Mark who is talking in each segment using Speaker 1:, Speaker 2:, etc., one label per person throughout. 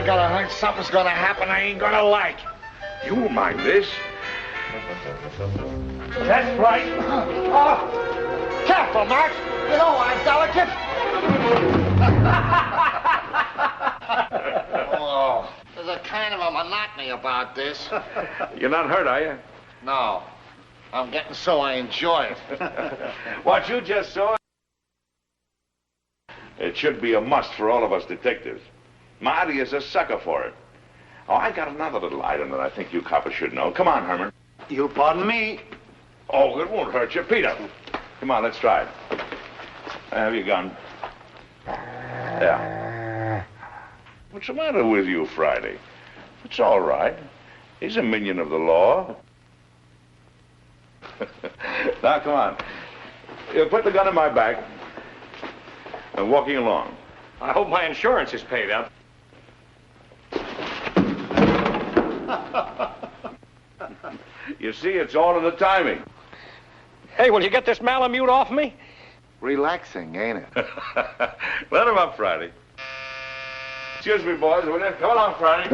Speaker 1: I got a hunch something's gonna happen I ain't gonna like.
Speaker 2: You won't mind this.
Speaker 1: That's right. Oh, careful, Max. You know I'm delicate. Oh, there's a kind of a monotony about this.
Speaker 2: You're not hurt, are you?
Speaker 1: No. I'm getting so I enjoy it.
Speaker 2: What you just saw, it should be a must for all of us detectives. Marty is a sucker for it. Oh, I got another little item that I think you coppers should know. Come on, Herman.
Speaker 3: You pardon me?
Speaker 2: Oh, it won't hurt you. Peter, come on, let's try it. Have your gun. Yeah. What's the matter with you, Friday? It's all right. He's a minion of the law. Now, come on. You put the gun in my back. I'm walking along.
Speaker 4: I hope my insurance is paid up.
Speaker 2: You see, it's all in the timing.
Speaker 4: Hey, will you get this Malamute off me?
Speaker 1: Relaxing, ain't it?
Speaker 2: Let him up, Friday. Excuse me, boys. Will you? Come along, Friday.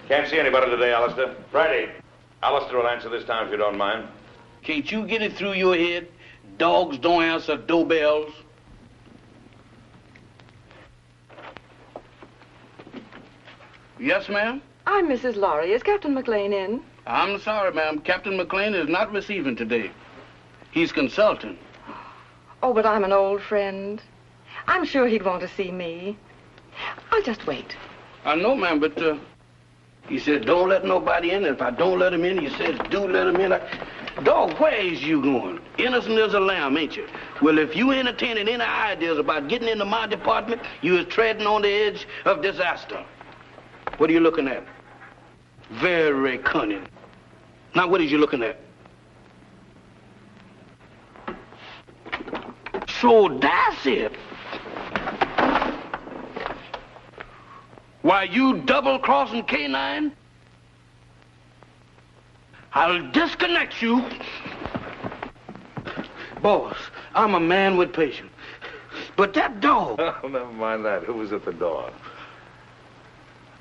Speaker 2: Can't see anybody today, Alistair. Friday. Alistair will answer this time if you don't mind.
Speaker 5: Can't you get it through your head? Dogs don't answer doorbells. Yes, ma'am?
Speaker 6: I'm Mrs. Laurie. Is Captain Maclain in?
Speaker 5: I'm sorry, ma'am. Captain Maclain is not receiving today. He's consulting.
Speaker 6: Oh, but I'm an old friend. I'm sure he'd want to see me. I'll just wait.
Speaker 5: I know, ma'am, but he said don't let nobody in. If I don't let him in, he says do let him in. Dog, where is you going? Innocent as a lamb, ain't you? Well, if you entertaining any ideas about getting into my department, you is treading on the edge of disaster. What are you looking at? Very cunning. Now, what is you looking at? So that's it. Why, you double-crossing canine? I'll disconnect you. Boss, I'm a man with patience. But that dog...
Speaker 2: Oh, never mind that. Who was at the door?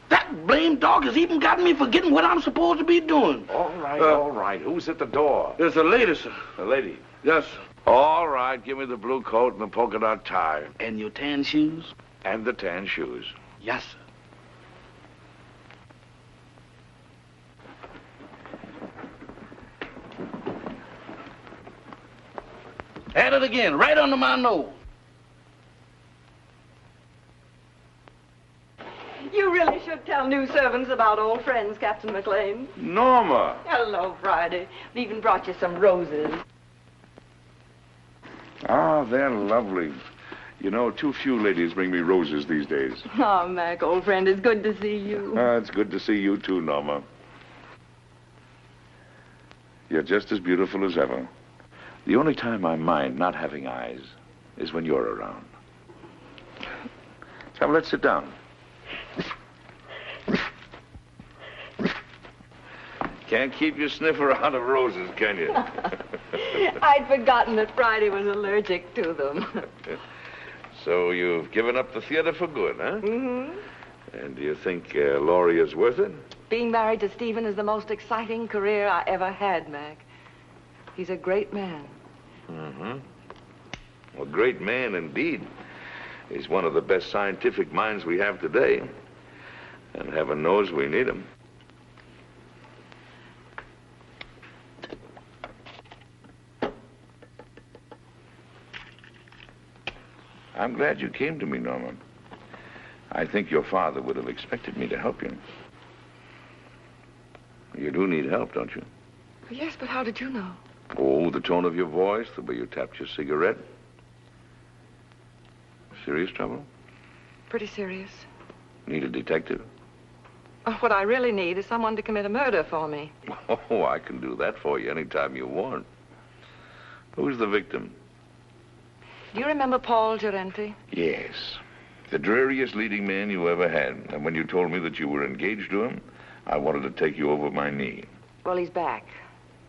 Speaker 5: That blamed dog has even got me forgetting what I'm supposed to be doing.
Speaker 2: All right, all right. Who's at the door?
Speaker 5: There's a lady, sir.
Speaker 2: A lady?
Speaker 5: Yes, sir.
Speaker 2: All right. Give me the blue coat and the polka dot tie.
Speaker 5: And your tan shoes?
Speaker 2: And the tan shoes.
Speaker 5: Yes, sir. At it again, right under my nose.
Speaker 6: You really should tell new servants about old friends, Captain Maclain.
Speaker 2: Norma.
Speaker 6: Hello, Friday. I've even brought you some roses.
Speaker 2: Ah, they're lovely. You know, too few ladies bring me roses these days.
Speaker 6: Oh, Mac, old friend, it's good to see you.
Speaker 2: It's good to see you too, Norma. You're just as beautiful as ever. The only time I mind not having eyes is when you're around. So let's sit down. Can't keep your sniffer out of roses, can you?
Speaker 6: I'd forgotten that Friday was allergic to them.
Speaker 2: So you've given up the theater for good, huh?
Speaker 6: Mm-hmm.
Speaker 2: And do you think Laurie is worth it?
Speaker 6: Being married to Stephen is the most exciting career I ever had, Mac. He's a great man.
Speaker 2: A great man indeed. He's one of the best scientific minds we have today. And heaven knows we need him. I'm glad you came to me, Norma. I think your father would have expected me to help you. You do need help, don't you?
Speaker 6: Yes, but how did you know?
Speaker 2: Oh, the tone of your voice, the way you tapped your cigarette. Serious trouble?
Speaker 6: Pretty serious.
Speaker 2: Need a detective?
Speaker 6: What I really need is someone to commit a murder for me.
Speaker 2: Oh, I can do that for you anytime you want. Who's the victim?
Speaker 6: Do you remember Paul Gerenti?
Speaker 2: Yes. The dreariest leading man you ever had. And when you told me that you were engaged to him, I wanted to take you over my knee.
Speaker 6: Well, he's back.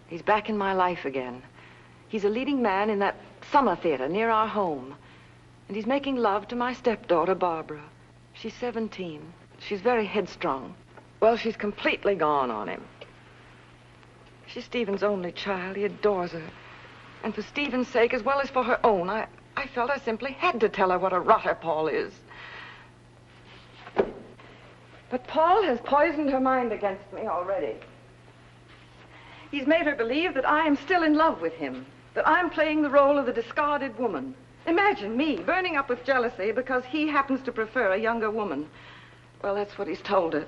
Speaker 6: He's back in my life again. He's a leading man in that summer theater near our home. And he's making love to my stepdaughter, Barbara. She's 17. She's very headstrong. Well, she's completely gone on him. She's Stephen's only child. He adores her. And for Stephen's sake, as well as for her own, I felt I simply had to tell her what a rotter Paul is. But Paul has poisoned her mind against me already. He's made her believe that I am still in love with him, that I'm playing the role of the discarded woman. Imagine me burning up with jealousy because he happens to prefer a younger woman. Well, that's what he's told her.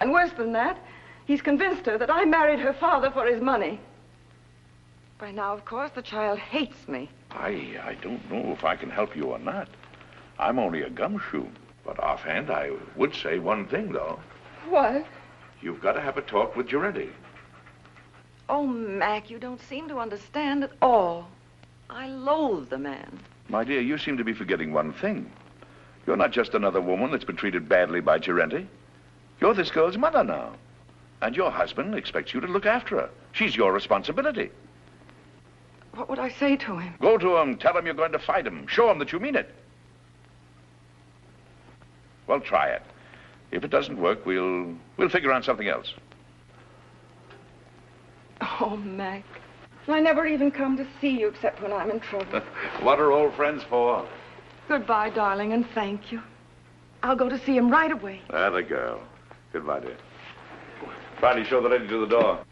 Speaker 6: And worse than that, he's convinced her that I married her father for his money. By now, of course, the child hates me.
Speaker 2: I don't know if I can help you or not. I'm only a gumshoe. But offhand, I would say one thing, though.
Speaker 6: What?
Speaker 2: You've got to have a talk with Giretti.
Speaker 6: Oh, Mac, you don't seem to understand at all. I loathe the man.
Speaker 2: My dear, you seem to be forgetting one thing. You're not just another woman that's been treated badly by Giretti. You're this girl's mother now. And your husband expects you to look after her. She's your responsibility.
Speaker 6: What would I say to him?
Speaker 2: Go to him, tell him you're going to fight him. Show him that you mean it. Well, try it. If it doesn't work, we'll figure out something else.
Speaker 6: Oh, Mac. I never even come to see you except when I'm in trouble.
Speaker 2: What are old friends for?
Speaker 6: Goodbye, darling, and thank you. I'll go to see him right away.
Speaker 2: Atta girl. Goodbye, dear. Friday, show the lady to the door.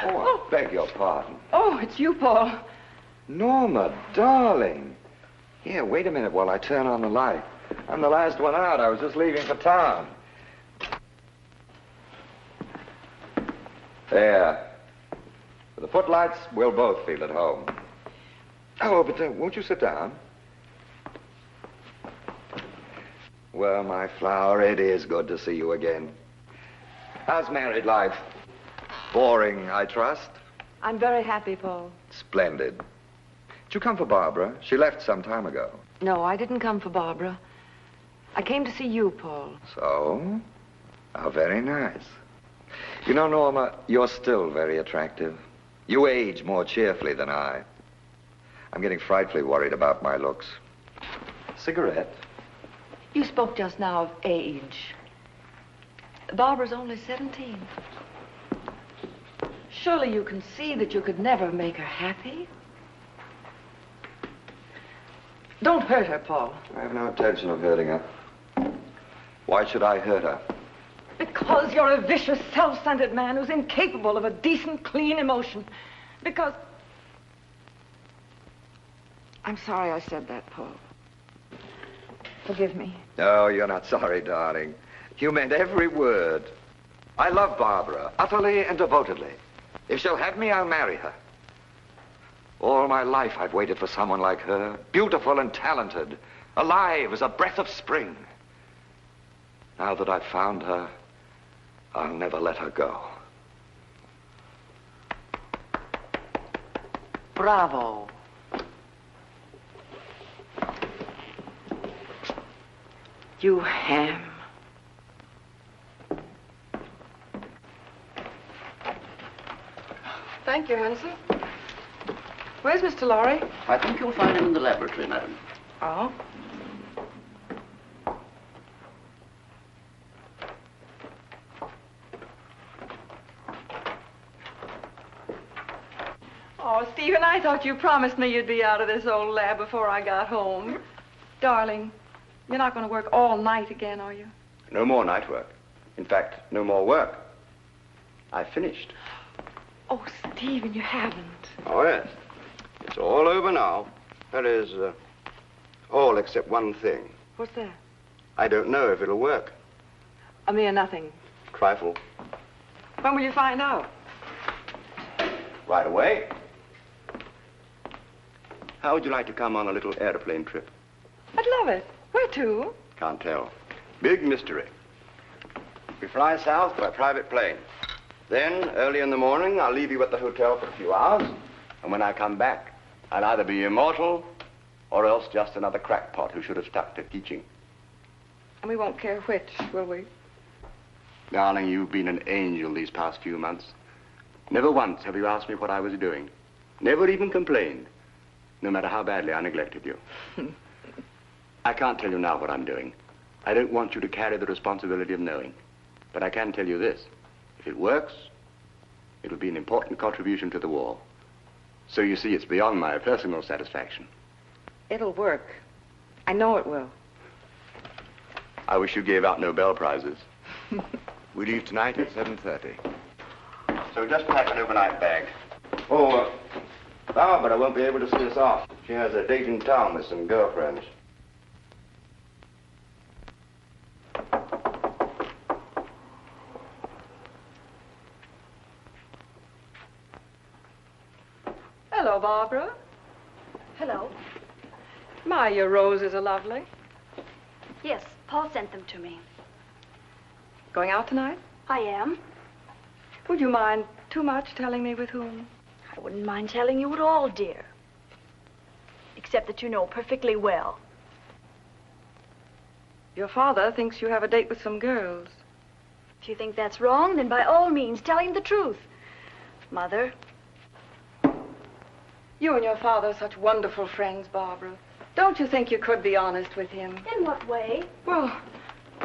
Speaker 3: Oh, I beg your pardon.
Speaker 6: Oh, it's you, Paul.
Speaker 3: Norma, darling. Here, wait a minute while I turn on the light. I'm the last one out. I was just leaving for town. There. With the footlights, we'll both feel at home. Oh, but won't you sit down? Well, my flower, it is good to see you again. How's married life? Boring, I trust?
Speaker 6: I'm very happy, Paul.
Speaker 3: Splendid. Did you come for Barbara? She left some time ago.
Speaker 6: No, I didn't come for Barbara. I came to see you, Paul.
Speaker 3: So? How very nice. You know, Norma, you're still very attractive. You age more cheerfully than I. I'm getting frightfully worried about my looks. Cigarette?
Speaker 6: You spoke just now of age. Barbara's only 17. Surely you can see that you could never make her happy. Don't hurt her, Paul.
Speaker 3: I have no intention of hurting her. Why should I hurt her?
Speaker 6: Because you're a vicious, self-centered man who's incapable of a decent, clean emotion. Because... I'm sorry I said that, Paul. Forgive me.
Speaker 3: No, you're not sorry, darling. You meant every word. I love Barbara, utterly and devotedly. If she'll have me, I'll marry her. All my life I've waited for someone like her, beautiful and talented, alive as a breath of spring. Now that I've found her, I'll never let her go.
Speaker 6: Bravo. You ham. Thank you, Hanson. Where's Mr. Lorry?
Speaker 5: I think you'll find him in the laboratory, madam.
Speaker 6: Oh? Oh, Stephen, I thought you promised me you'd be out of this old lab before I got home. Darling, you're not going to work all night again, are you?
Speaker 7: No more night work. In fact, no more work. I finished.
Speaker 6: Oh, Stephen, you haven't.
Speaker 7: Oh, yes. It's all over now. That is, all except one thing.
Speaker 6: What's that?
Speaker 7: I don't know if it'll work.
Speaker 6: A mere nothing.
Speaker 7: Trifle.
Speaker 6: When will you find out?
Speaker 7: Right away. How would you like to come on a little airplane trip?
Speaker 6: I'd love it. Where to?
Speaker 7: Can't tell. Big mystery. We fly south by private plane. Then, early in the morning, I'll leave you at the hotel for a few hours. And when I come back, I'll either be immortal or else just another crackpot who should have stuck to teaching.
Speaker 6: And we won't care which, will we?
Speaker 7: Darling, you've been an angel these past few months. Never once have you asked me what I was doing. Never even complained, no matter how badly I neglected you. I can't tell you now what I'm doing. I don't want you to carry the responsibility of knowing. But I can tell you this. If it works, it'll be an important contribution to the war. So you see, it's beyond my personal satisfaction.
Speaker 6: It'll work. I know it will.
Speaker 7: I wish you gave out Nobel Prizes. We leave tonight at 7:30. So just pack an overnight bag. Oh, Barbara won't be able to see us off. She has a date in town with some girlfriends.
Speaker 6: Hello, Barbara.
Speaker 8: Hello.
Speaker 6: My, your roses are lovely.
Speaker 8: Yes, Paul sent them to me.
Speaker 6: Going out tonight?
Speaker 8: I am.
Speaker 6: Would you mind too much telling me with whom?
Speaker 8: I wouldn't mind telling you at all, dear. Except that you know perfectly well.
Speaker 6: Your father thinks you have a date with some girls.
Speaker 8: If you think that's wrong, then by all means, tell him the truth. Mother.
Speaker 6: You and your father are such wonderful friends, Barbara. Don't you think you could be honest with him?
Speaker 8: In what way?
Speaker 6: Well,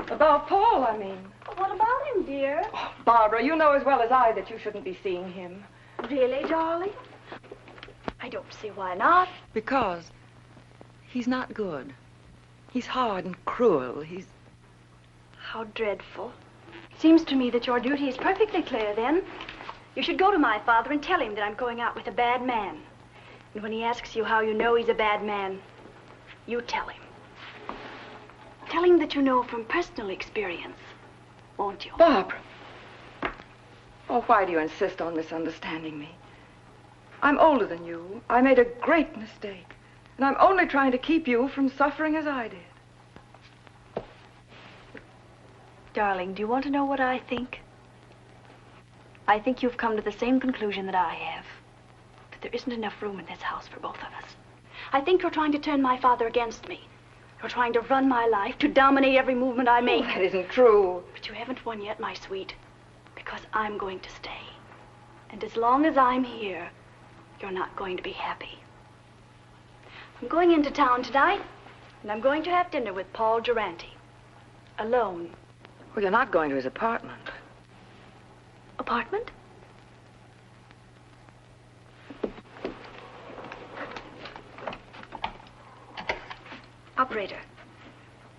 Speaker 6: about Paul, I mean.
Speaker 8: What about him, dear?
Speaker 6: Oh, Barbara, you know as well as I that you shouldn't be seeing him.
Speaker 8: Really, darling? I don't see why not.
Speaker 6: Because he's not good. He's hard and cruel.
Speaker 8: How dreadful. Seems to me that your duty is perfectly clear, then. You should go to my father and tell him that I'm going out with a bad man. And when he asks you how you know he's a bad man, you tell him. Tell him that you know from personal experience, won't you?
Speaker 6: Barbara. Oh, why do you insist on misunderstanding me? I'm older than you. I made a great mistake. And I'm only trying to keep you from suffering as I did.
Speaker 8: Darling, do you want to know what I think? I think you've come to the same conclusion that I have. That there isn't enough room in this house for both of us. I think you're trying to turn my father against me. You're trying to run my life, to dominate every movement I make.
Speaker 6: Oh, that isn't true.
Speaker 8: But you haven't won yet, my sweet. Because I'm going to stay. And as long as I'm here, you're not going to be happy. I'm going into town tonight, and I'm going to have dinner with Paul Durante. Alone.
Speaker 6: Well, you're not going to his apartment.
Speaker 8: Apartment? Operator,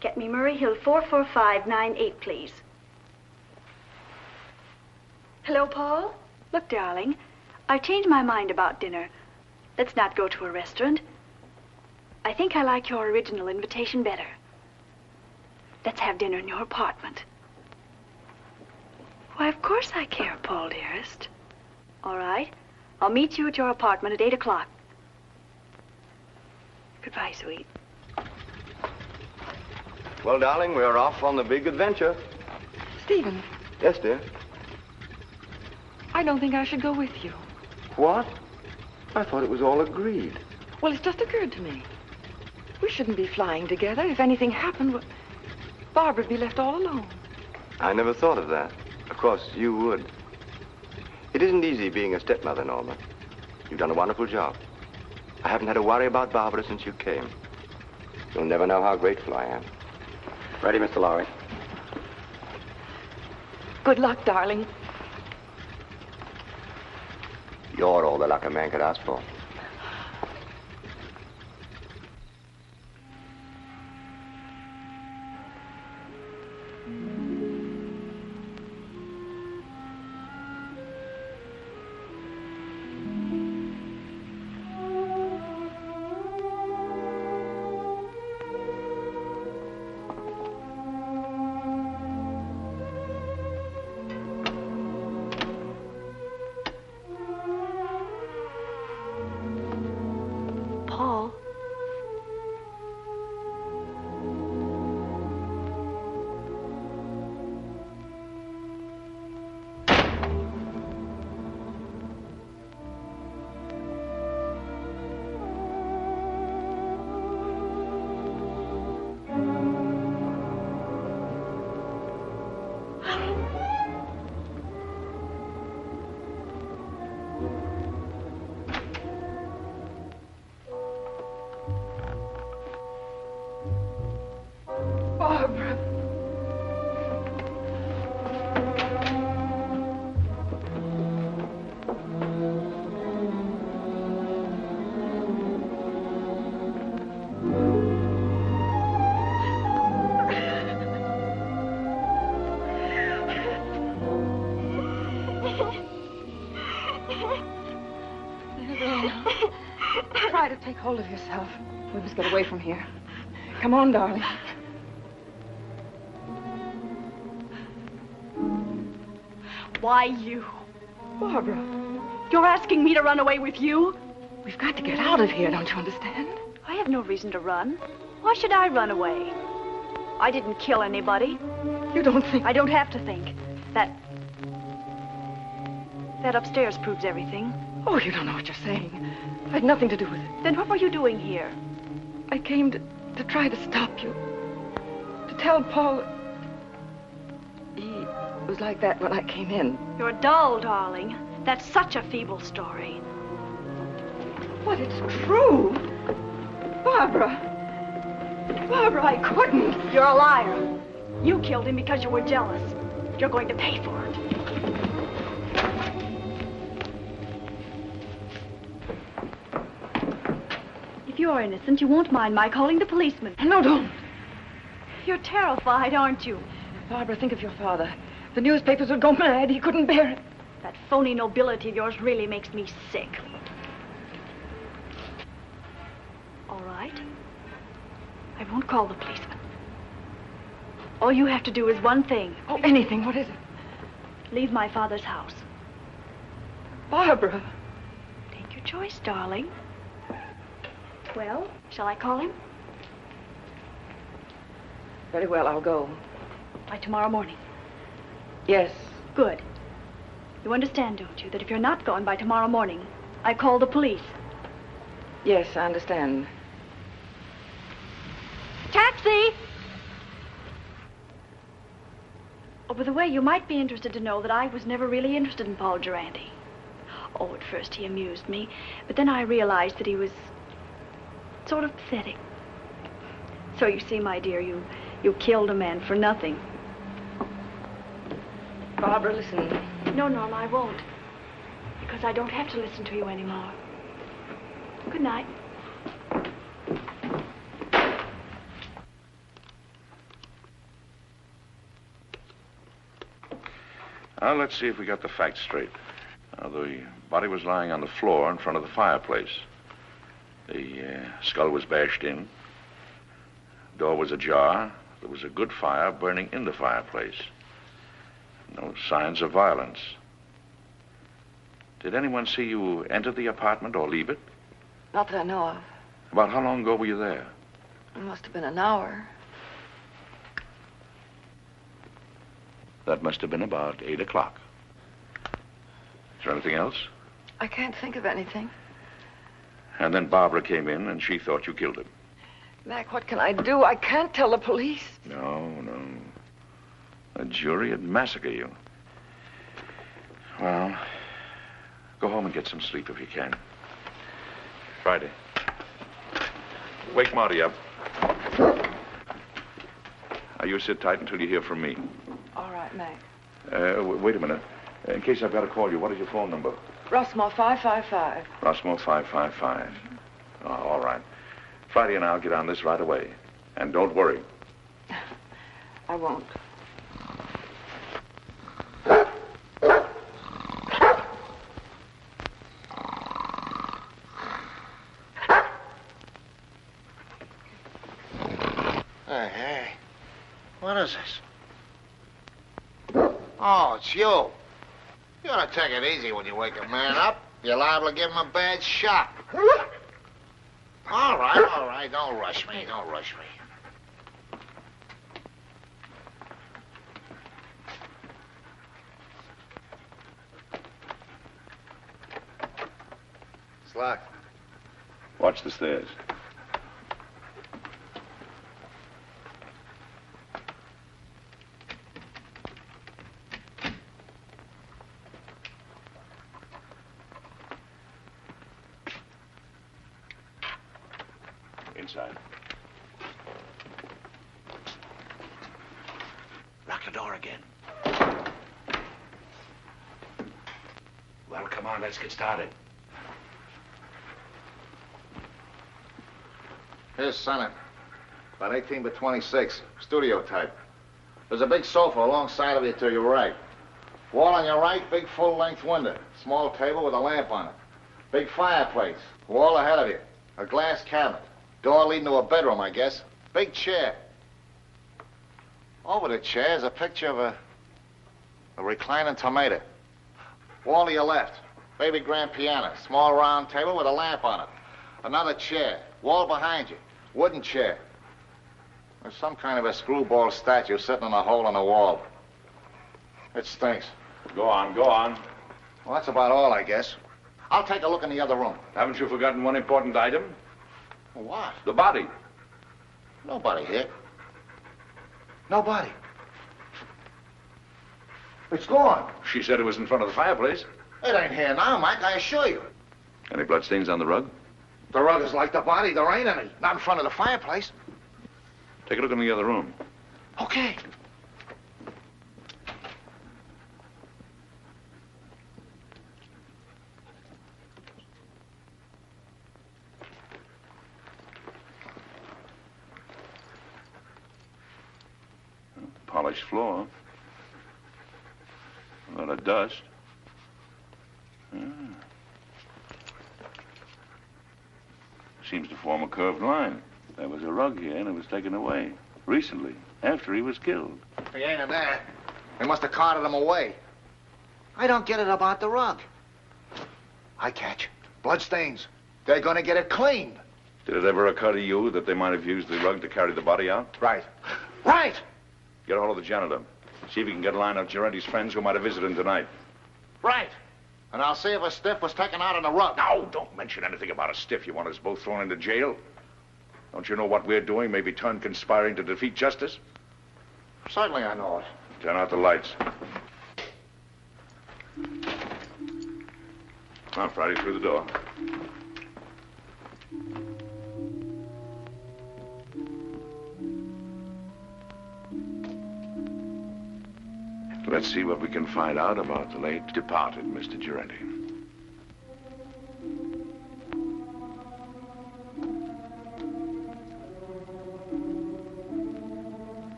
Speaker 8: get me Murray Hill 44598, please. Hello, Paul? Look, darling, I've changed my mind about dinner. Let's not go to a restaurant. I think I like your original invitation better. Let's have dinner in your apartment. Why, of course I care, Paul, dearest. All right. I'll meet you at your apartment at 8 o'clock. Goodbye, sweet.
Speaker 7: Well, darling, we're off on the big adventure.
Speaker 6: Stephen,
Speaker 7: Yes, dear.
Speaker 6: I don't think I should go with you.
Speaker 7: What? I thought it was all agreed.
Speaker 6: Well, it's just occurred to me. We shouldn't be flying together. If anything happened, well, Barbara'd be left all alone.
Speaker 7: I never thought of that. Of course, you would. It isn't easy being a stepmother, Norma. You've done a wonderful job. I haven't had to worry about Barbara since you came. You'll never know how grateful I am. Ready, Mr. Lowry?
Speaker 6: Good luck, darling.
Speaker 7: You're all the luck a man could ask for.
Speaker 6: There now. Try to take hold of yourself. We must get away from here. Come on, darling.
Speaker 8: Why you?
Speaker 6: Barbara,
Speaker 8: You're asking me to run away with you?
Speaker 6: we've got to get out of here, don't you understand?
Speaker 8: I have no reason to run. Why should I run away? I didn't kill anybody.
Speaker 6: You don't think...
Speaker 8: I don't have to think. That upstairs proves everything.
Speaker 6: Oh, you don't know what you're saying. I had nothing to do with it.
Speaker 8: Then what were you doing here?
Speaker 6: I came to try to stop you. To tell Paul... He was like that when I came in.
Speaker 8: You're dull, darling. That's such a feeble story.
Speaker 6: But it's true. Barbara. Barbara, I couldn't.
Speaker 8: You're a liar. You killed him because you were jealous. You're going to pay for it. If you're innocent, you won't mind my calling the policeman.
Speaker 6: No, don't.
Speaker 8: You're terrified, aren't you?
Speaker 6: Barbara, think of your father. The newspapers would go mad. He couldn't bear it.
Speaker 8: That phony nobility of yours really makes me sick. All right. I won't call the policeman. All you have to do is one thing.
Speaker 6: Oh, anything. What is it?
Speaker 8: Leave my father's house.
Speaker 6: Barbara.
Speaker 8: Take your choice, darling. Well, shall I call him?
Speaker 6: Very well, I'll go.
Speaker 8: By tomorrow morning.
Speaker 6: Yes.
Speaker 8: Good. You understand, don't you, that if you're not gone by tomorrow morning, I call the police.
Speaker 6: Yes, I understand.
Speaker 8: Taxi! Oh, by the way, you might be interested to know that I was never really interested in Paul Durante. Oh, at first he amused me, but then I realized that he was sort of pathetic. So you see, my dear, you killed a man for nothing.
Speaker 6: Barbara, listen.
Speaker 8: No, Norma, I won't. Because I don't have to listen to you anymore. Good night.
Speaker 2: Now, let's see if we got the facts straight. The body was lying on the floor in front of the fireplace. The skull was bashed in. Door was ajar. There was a good fire burning in the fireplace. No signs of violence. Did anyone see you enter the apartment or leave it?
Speaker 6: Not that I know of.
Speaker 2: About how long ago were you there?
Speaker 6: It must have been an hour.
Speaker 2: That must have been about 8 o'clock. Is there anything else?
Speaker 6: I can't think of anything.
Speaker 2: And then Barbara came in and she thought you killed him.
Speaker 6: Mac, what can I do? I can't tell the police.
Speaker 2: No. A jury would massacre you. Well, go home and get some sleep if you can. Friday. Wake Marty up. You sit tight until you hear from me.
Speaker 6: All right, Mac.
Speaker 2: Wait a minute. In case I've got to call you, what is your phone number?
Speaker 6: Rossmore 555.
Speaker 2: Rossmore 555. Oh, all right. Friday and I'll get on this right away. And don't worry.
Speaker 6: I won't.
Speaker 1: Hey. What is this? Oh, it's you. You ought to take it easy when you wake a man up. You're liable to give him a bad shock. All right. Don't rush me.
Speaker 3: It's locked.
Speaker 2: Watch the stairs. Inside.
Speaker 5: Lock the door again. Well, come on, let's get started.
Speaker 1: Here's Senate. About 18 by 26. Studio type. There's a big sofa alongside of you to your right. Wall on your right, big full-length window. Small table with a lamp on it. Big fireplace. Wall ahead of you. A glass cabinet. Door leading to a bedroom, I guess. Big chair. Over the chair is a picture of a reclining tomato. Wall to your left. Baby grand piano. Small round table with a lamp on it. Another chair. Wall behind you. Wooden chair. There's some kind of a screwball statue sitting in a hole in the wall. It stinks.
Speaker 2: Go on, go on.
Speaker 1: Well, that's about all, I guess. I'll take a look in the other room.
Speaker 2: Haven't you forgotten one important item?
Speaker 1: What?
Speaker 2: The body.
Speaker 1: Nobody here. Nobody. It's gone.
Speaker 2: She said it was in front of the fireplace.
Speaker 1: It ain't here now, Mike, I assure you.
Speaker 2: Any bloodstains on the rug?
Speaker 1: The rug is like the body. There ain't any. Not in front of the fireplace.
Speaker 2: Take a look in the other room.
Speaker 1: Okay.
Speaker 2: Polished floor. A lot of dust. Seems to form a curved line. There was a rug here and it was taken away. Recently, after he was killed.
Speaker 1: He ain't in there. They must have carted him away. I don't get it about the rug. I catch. Bloodstains. They're gonna get it cleaned.
Speaker 2: Did it ever occur to you that they might have used the rug to carry the body out?
Speaker 1: Right. Right!
Speaker 2: Get a hold of the janitor. See if you can get a line of Gerenti's friends who might have visited him tonight.
Speaker 1: Right. And I'll see if a stiff was taken out on the rug.
Speaker 2: No, don't mention anything about a stiff. You want us both thrown into jail? Don't you know what we're doing may be turned conspiring to defeat justice?
Speaker 1: Certainly I know it.
Speaker 2: Turn out the lights. Now, Friday, through the door. Let's see what we can find out about the late departed Mr. Gerenti.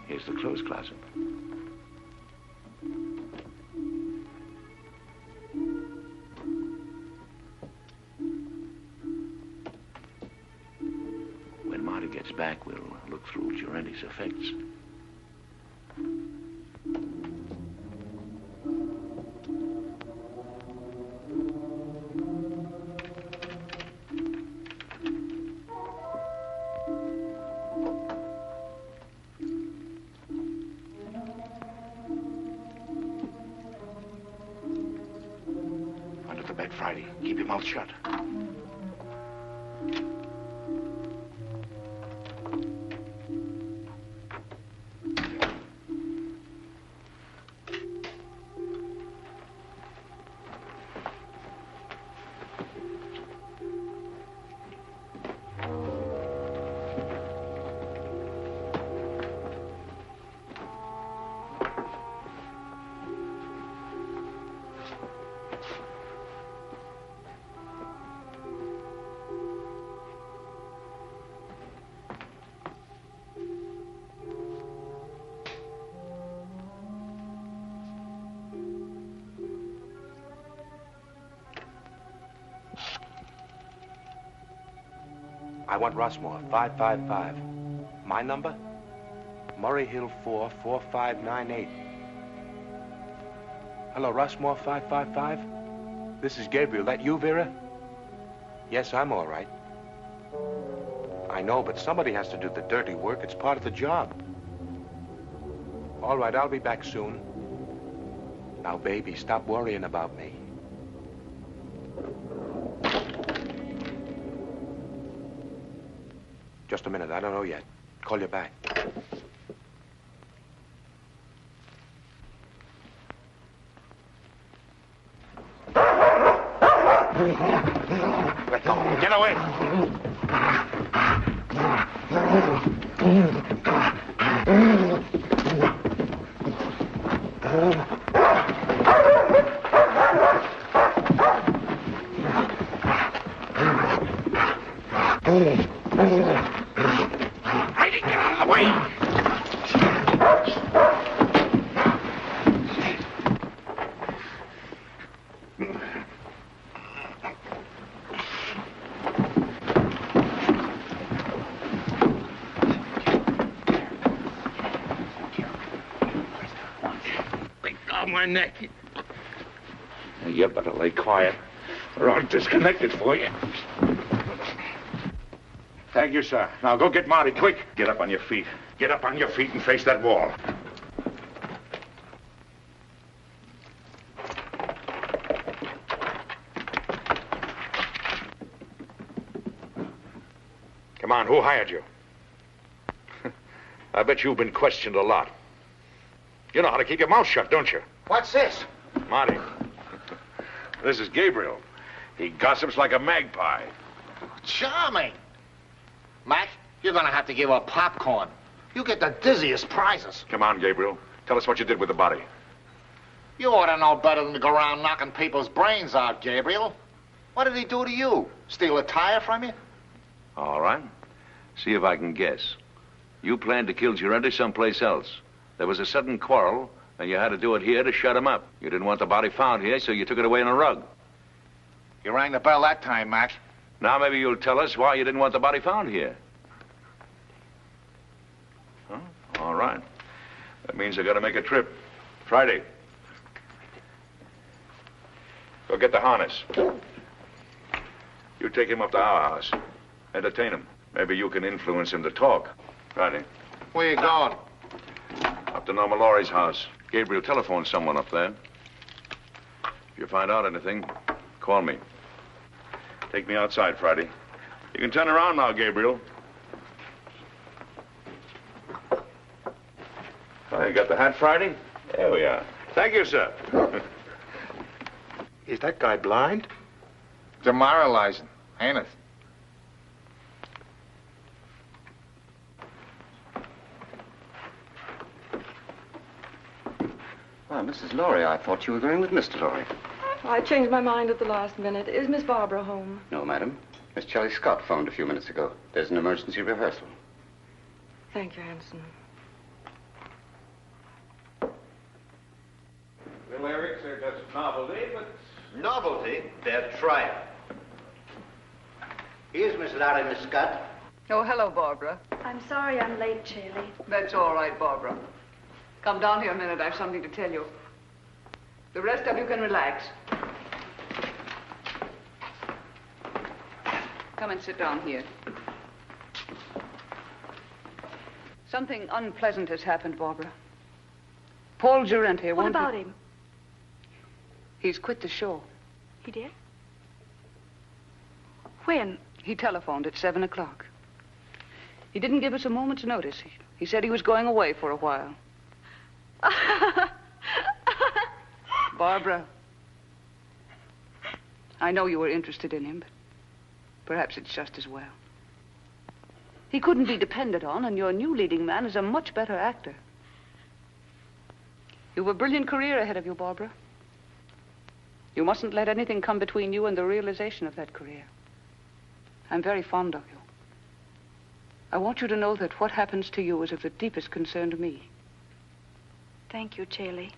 Speaker 2: Here's the clothes closet. When Marty gets back, we'll look through Gerenti's effects. Friday, keep your mouth shut.
Speaker 9: I want Rossmore, 555. My number? Murray Hill 4, 4598. Hello, Rossmore, 555? This is Gabriel. That you, Vera? Yes, I'm all right. I know, but somebody has to do the dirty work. It's part of the job. All right, I'll be back soon. Now, baby, stop worrying about me. Just a minute, I don't know yet. Call you back.
Speaker 2: Let go. Get away. Heidi, get out of the way!
Speaker 9: My neck.
Speaker 2: You better lay quiet, or I'll disconnect it for you.
Speaker 9: Thank you, sir. Now go get Marty, quick.
Speaker 2: Get up on your feet. Get up on your feet and face that wall.
Speaker 9: Come on, who hired you? I bet you've been questioned a lot. You know how to keep your mouth shut, don't you?
Speaker 1: What's this?
Speaker 9: Marty, this is Gabriel. He gossips like a magpie.
Speaker 1: Charming. Mac, you're gonna have to give up popcorn. You get the dizziest prizes.
Speaker 9: Come on, Gabriel. Tell us what you did with the body.
Speaker 1: You ought to know better than to go around knocking people's brains out, Gabriel. What did he do to you? Steal a tire from you?
Speaker 2: All right. See if I can guess. You planned to kill Girente someplace else. There was a sudden quarrel, and you had to do it here to shut him up. You didn't want the body found here, so you took it away in a rug.
Speaker 1: You rang the bell that time, Max.
Speaker 2: Now maybe you'll tell us why you didn't want the body found here. Huh? All right. That means I gotta make a trip. Friday.
Speaker 9: Go get the harness. You take him up to our house. Entertain him. Maybe you can influence him to talk. Friday.
Speaker 1: Where you going?
Speaker 2: Up to Norma Laurie's house. Gabriel telephoned someone up there. If you find out anything, call me. Take me outside, Friday. You can turn around now, Gabriel. Oh, you got the hat, Friday? There we are. Thank you, sir.
Speaker 9: Is that guy blind?
Speaker 1: Demoralizing, ain't it?
Speaker 7: Well, Mrs. Laurie, I thought you were going with Mr. Laurie.
Speaker 6: I changed my mind at the last minute. Is Miss Barbara home?
Speaker 7: No, madam. Miss Shelley Scott phoned a few minutes ago. There's an emergency rehearsal.
Speaker 6: Thank you, Hanson.
Speaker 2: The lyrics are just novelty, but...
Speaker 10: Novelty? They're trial. Here's Miss Laurie, Miss Scott.
Speaker 11: Oh, hello, Barbara.
Speaker 8: I'm sorry I'm late, Shirley.
Speaker 11: That's all right, Barbara. Come down here a minute. I have something to tell you. The rest of you can relax. Come and sit down here. Something unpleasant has happened, Barbara. Paul Girente
Speaker 8: What about him?
Speaker 11: He's quit the show.
Speaker 8: He did? When?
Speaker 11: He telephoned at 7 o'clock. He didn't give us a moment's notice. He said he was going away for a while. Barbara, I know you were interested in him, but perhaps it's just as well. He couldn't be depended on, and your new leading man is a much better actor. You have a brilliant career ahead of you, Barbara. You mustn't let anything come between you and the realization of that career. I'm very fond of you. I want you to know that what happens to you is of the deepest concern to me.
Speaker 8: Thank you, Shirley.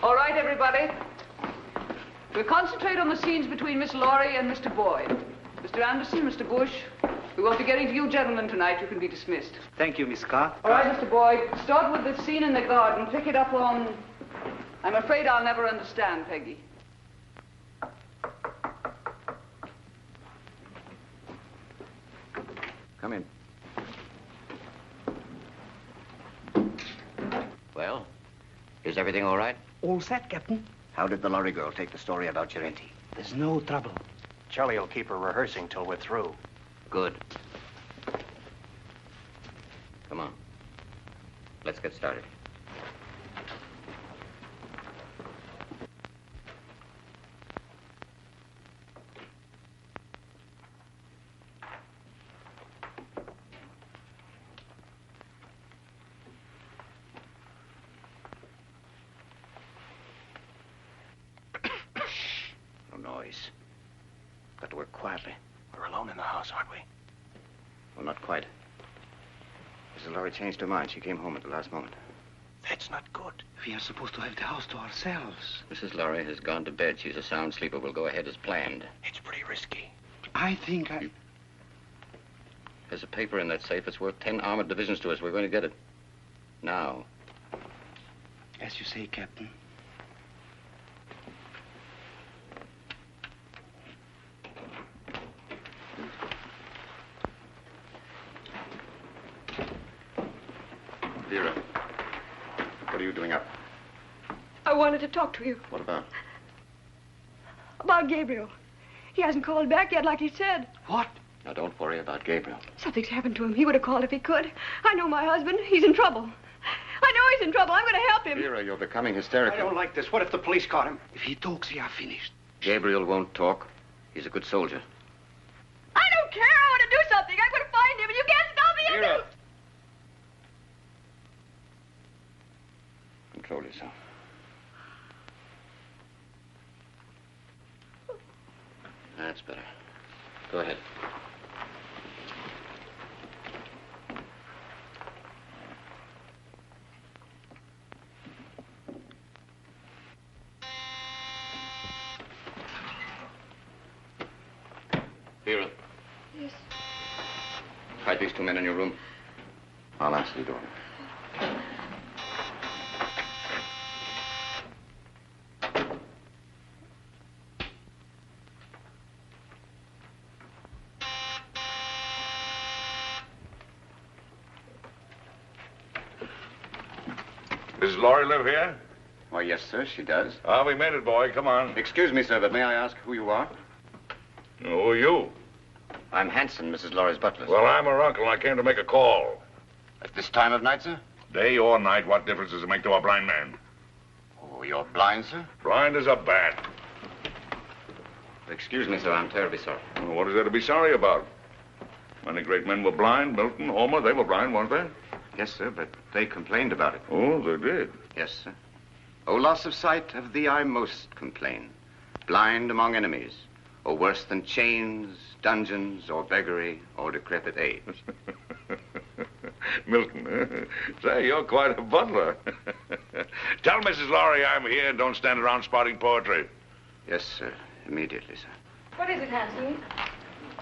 Speaker 11: All right, everybody. We'll concentrate on the scenes between Miss Laurie and Mr. Boyd. Mr. Anderson, Mr. Bush, we won't be getting to you gentlemen tonight. You can be dismissed.
Speaker 10: Thank you, Miss Scott.
Speaker 11: All right, Mr. Boyd, start with the scene in the garden. Pick it up on... I'm afraid I'll never understand, Peggy.
Speaker 7: Come in.
Speaker 10: Well, is everything all right?
Speaker 12: All set, Captain.
Speaker 10: How did the lorry girl take the story about Girente?
Speaker 12: There's no trouble.
Speaker 13: Charlie will keep her rehearsing till we're through.
Speaker 10: Good. Come on. Let's get started. No noise. Got to work quietly.
Speaker 13: We're alone in the house, aren't we?
Speaker 7: Well, not quite. Mrs. Laurie changed her mind. She came home at the last moment.
Speaker 13: That's not good.
Speaker 12: We are supposed to have the house to ourselves.
Speaker 10: Mrs. Laurie has gone to bed. She's a sound sleeper. We'll go ahead as planned.
Speaker 13: It's pretty risky.
Speaker 12: I think I...
Speaker 10: There's a paper in that safe. It's worth 10 armored divisions to us. We're going to get it. Now.
Speaker 12: As you say, Captain.
Speaker 7: Vera, what are you doing up?
Speaker 8: I wanted to talk to you
Speaker 7: What about?
Speaker 8: about Gabriel. He hasn't called back yet like he said.
Speaker 12: What?
Speaker 7: Now, don't worry about Gabriel.
Speaker 8: Something's happened to him. He would have called if he could. I know my husband. He's in trouble. I know he's in trouble. I'm going to help him.
Speaker 7: Vera, you're becoming hysterical.
Speaker 13: I don't like this. What if the police caught him?
Speaker 12: If he talks, we are finished.
Speaker 7: Gabriel won't talk. He's a good soldier.
Speaker 8: I don't care. I want to do something. I'm going to find him, and you can't stop me.
Speaker 7: Vera! Control yourself. That's better. Go ahead. Vera.
Speaker 8: Yes.
Speaker 7: Hide these two men in your room. I'll answer the door.
Speaker 2: Does Laurie live here?
Speaker 7: Why, yes, sir, she does.
Speaker 2: Ah, we made it, boy. Come on.
Speaker 7: Excuse me, sir, but may I ask who you are?
Speaker 2: Who are you?
Speaker 7: I'm Hanson, Mrs. Laurie's butler.
Speaker 2: Well, I'm her uncle, and I came to make a call.
Speaker 7: At this time of night, sir?
Speaker 2: Day or night, what difference does it make to a blind man?
Speaker 7: Oh, you're blind, sir?
Speaker 2: Blind as a bat.
Speaker 7: Excuse me, sir, I'm terribly sorry.
Speaker 2: Well, what is there to be sorry about? Many great men were blind. Milton, Homer, they were blind, weren't they?
Speaker 7: Yes, sir, but they complained about it.
Speaker 2: Oh, they did?
Speaker 7: Yes, sir. Oh, loss of sight, of thee I most complain. Blind among enemies, or worse than chains, dungeons, or beggary, or decrepit age.
Speaker 2: Milton, say, you're quite a butler. Tell Mrs. Laurie I'm here and don't stand around spouting poetry.
Speaker 7: Yes, sir. Immediately, sir.
Speaker 6: What is it, Hanson?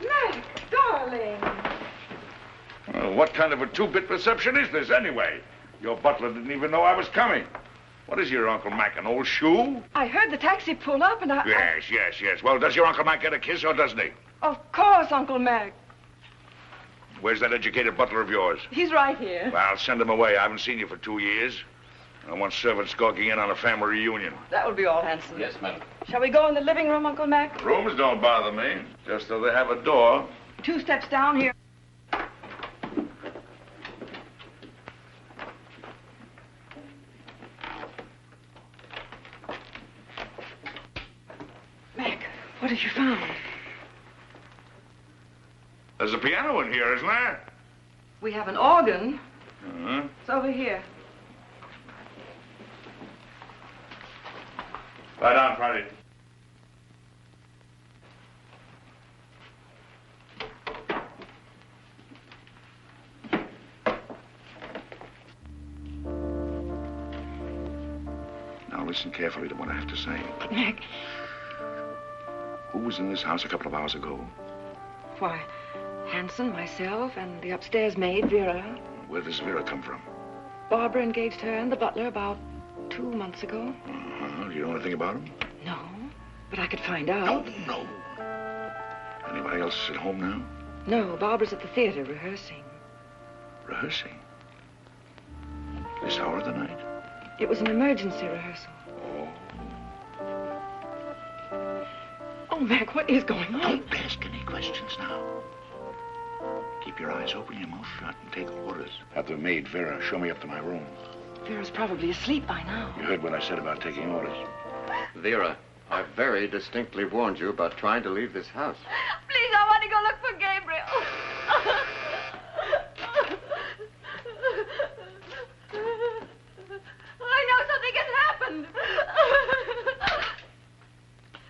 Speaker 6: Meg, darling.
Speaker 2: What kind of a two-bit reception is this, anyway? Your butler didn't even know I was coming. What is your Uncle Mac, an old shoe?
Speaker 6: I heard the taxi pull up and I...
Speaker 2: Yes. Well, does your Uncle Mac get a kiss or doesn't he?
Speaker 6: Of course, Uncle Mac.
Speaker 2: Where's that educated butler of yours?
Speaker 6: He's right here.
Speaker 2: Well, send him away. I haven't seen you for 2 years. I want servants skulking in on a family reunion.
Speaker 6: That will be all, Hanson.
Speaker 10: Yes, madam.
Speaker 6: Shall we go in the living room, Uncle Mac?
Speaker 2: Rooms don't bother me, just so they have a door.
Speaker 6: 2 steps down here. Mac, what have you found?
Speaker 2: There's a piano in here, isn't there?
Speaker 6: We have an organ.
Speaker 2: Uh-huh.
Speaker 6: It's over here.
Speaker 2: Lie down, Friday. Now listen carefully to what I have to say.
Speaker 6: But, Mac...
Speaker 2: Who was in this house a couple of hours ago?
Speaker 6: Why, Hanson, myself, and the upstairs maid, Vera.
Speaker 2: Where does Vera come from?
Speaker 6: Barbara engaged her and the butler about 2 months ago.
Speaker 2: Uh-huh. Do you know anything about him?
Speaker 6: No, but I could find out.
Speaker 2: No. Anybody else at home now?
Speaker 6: No, Barbara's at the theater rehearsing.
Speaker 2: Rehearsing? This hour of the night?
Speaker 6: It was an emergency rehearsal. Oh, Mac, what is going on?
Speaker 2: Don't ask any questions now. Keep your eyes open, your mouth shut, and take orders. Have the maid, Vera, show me up to my room.
Speaker 6: Vera's probably asleep by now.
Speaker 2: You heard what I said about taking orders.
Speaker 7: Vera, I very distinctly warned you about trying to leave this house.
Speaker 8: Please, I want to go look for Gabriel. I know something has happened.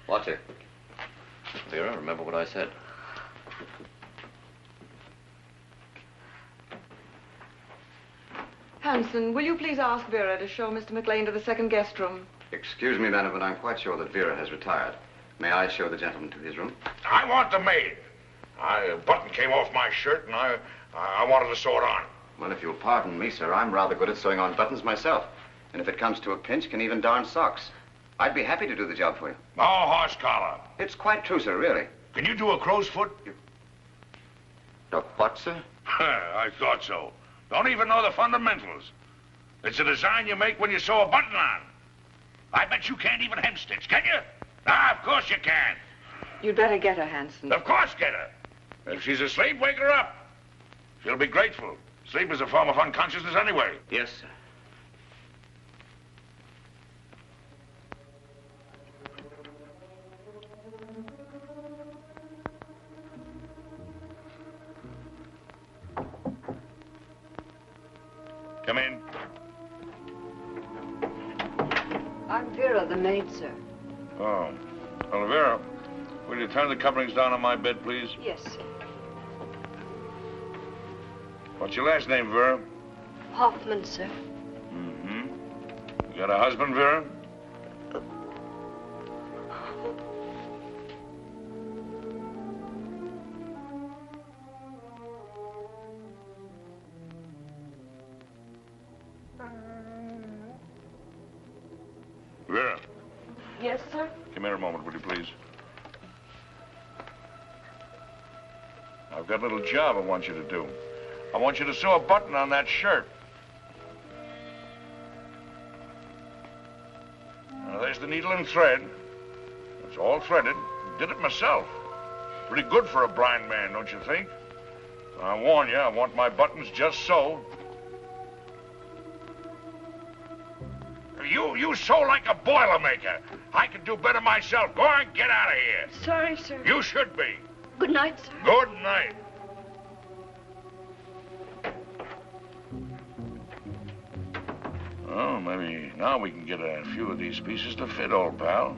Speaker 7: Watch it. Vera, remember what I said.
Speaker 6: Hanson, will you please ask Vera to show Mr. Maclain to the second guest room?
Speaker 10: Excuse me, madam, but I'm quite sure that Vera has retired. May I show the gentleman to his room?
Speaker 2: I want the maid. A button came off my shirt, and I wanted to sew it on.
Speaker 10: Well, if you'll pardon me, sir, I'm rather good at sewing on buttons myself. And if it comes to a pinch, can even darn socks. I'd be happy to do the job for you.
Speaker 2: No horse collar.
Speaker 10: It's quite true, sir, really.
Speaker 2: Can you do a crow's foot?
Speaker 10: The what, sir?
Speaker 2: I thought so. Don't even know the fundamentals. It's a design you make when you sew a button on. I bet you can't even hem stitch, can you? Ah, of course you can.
Speaker 6: You'd better get her, Hanson.
Speaker 2: Of course get her. If she's asleep, wake her up. She'll be grateful. Sleep is a form of unconsciousness anyway.
Speaker 10: Yes, sir.
Speaker 2: Come in.
Speaker 14: I'm Vera, the maid, sir.
Speaker 2: Oh. Well, Vera, will you turn the coverings down on my bed, please?
Speaker 14: Yes, sir.
Speaker 2: What's your last name, Vera?
Speaker 14: Hoffman, sir.
Speaker 2: Mm-hmm. You got a husband, Vera? Vera,
Speaker 6: Yes, sir?
Speaker 2: come here a moment, will you, please? I've got a little job I want you to do. I want you to sew a button on that shirt. Now, there's the needle and thread. It's all threaded. Did it myself. Pretty good for a blind man, don't you think? I warn you, I want my buttons just so. You sew like a Boilermaker. I can do better myself. Go on, get out of here.
Speaker 14: Sorry, sir.
Speaker 2: You should be.
Speaker 14: Good night, sir.
Speaker 2: Good night. Well, maybe now we can get a few of these pieces to fit, old pal.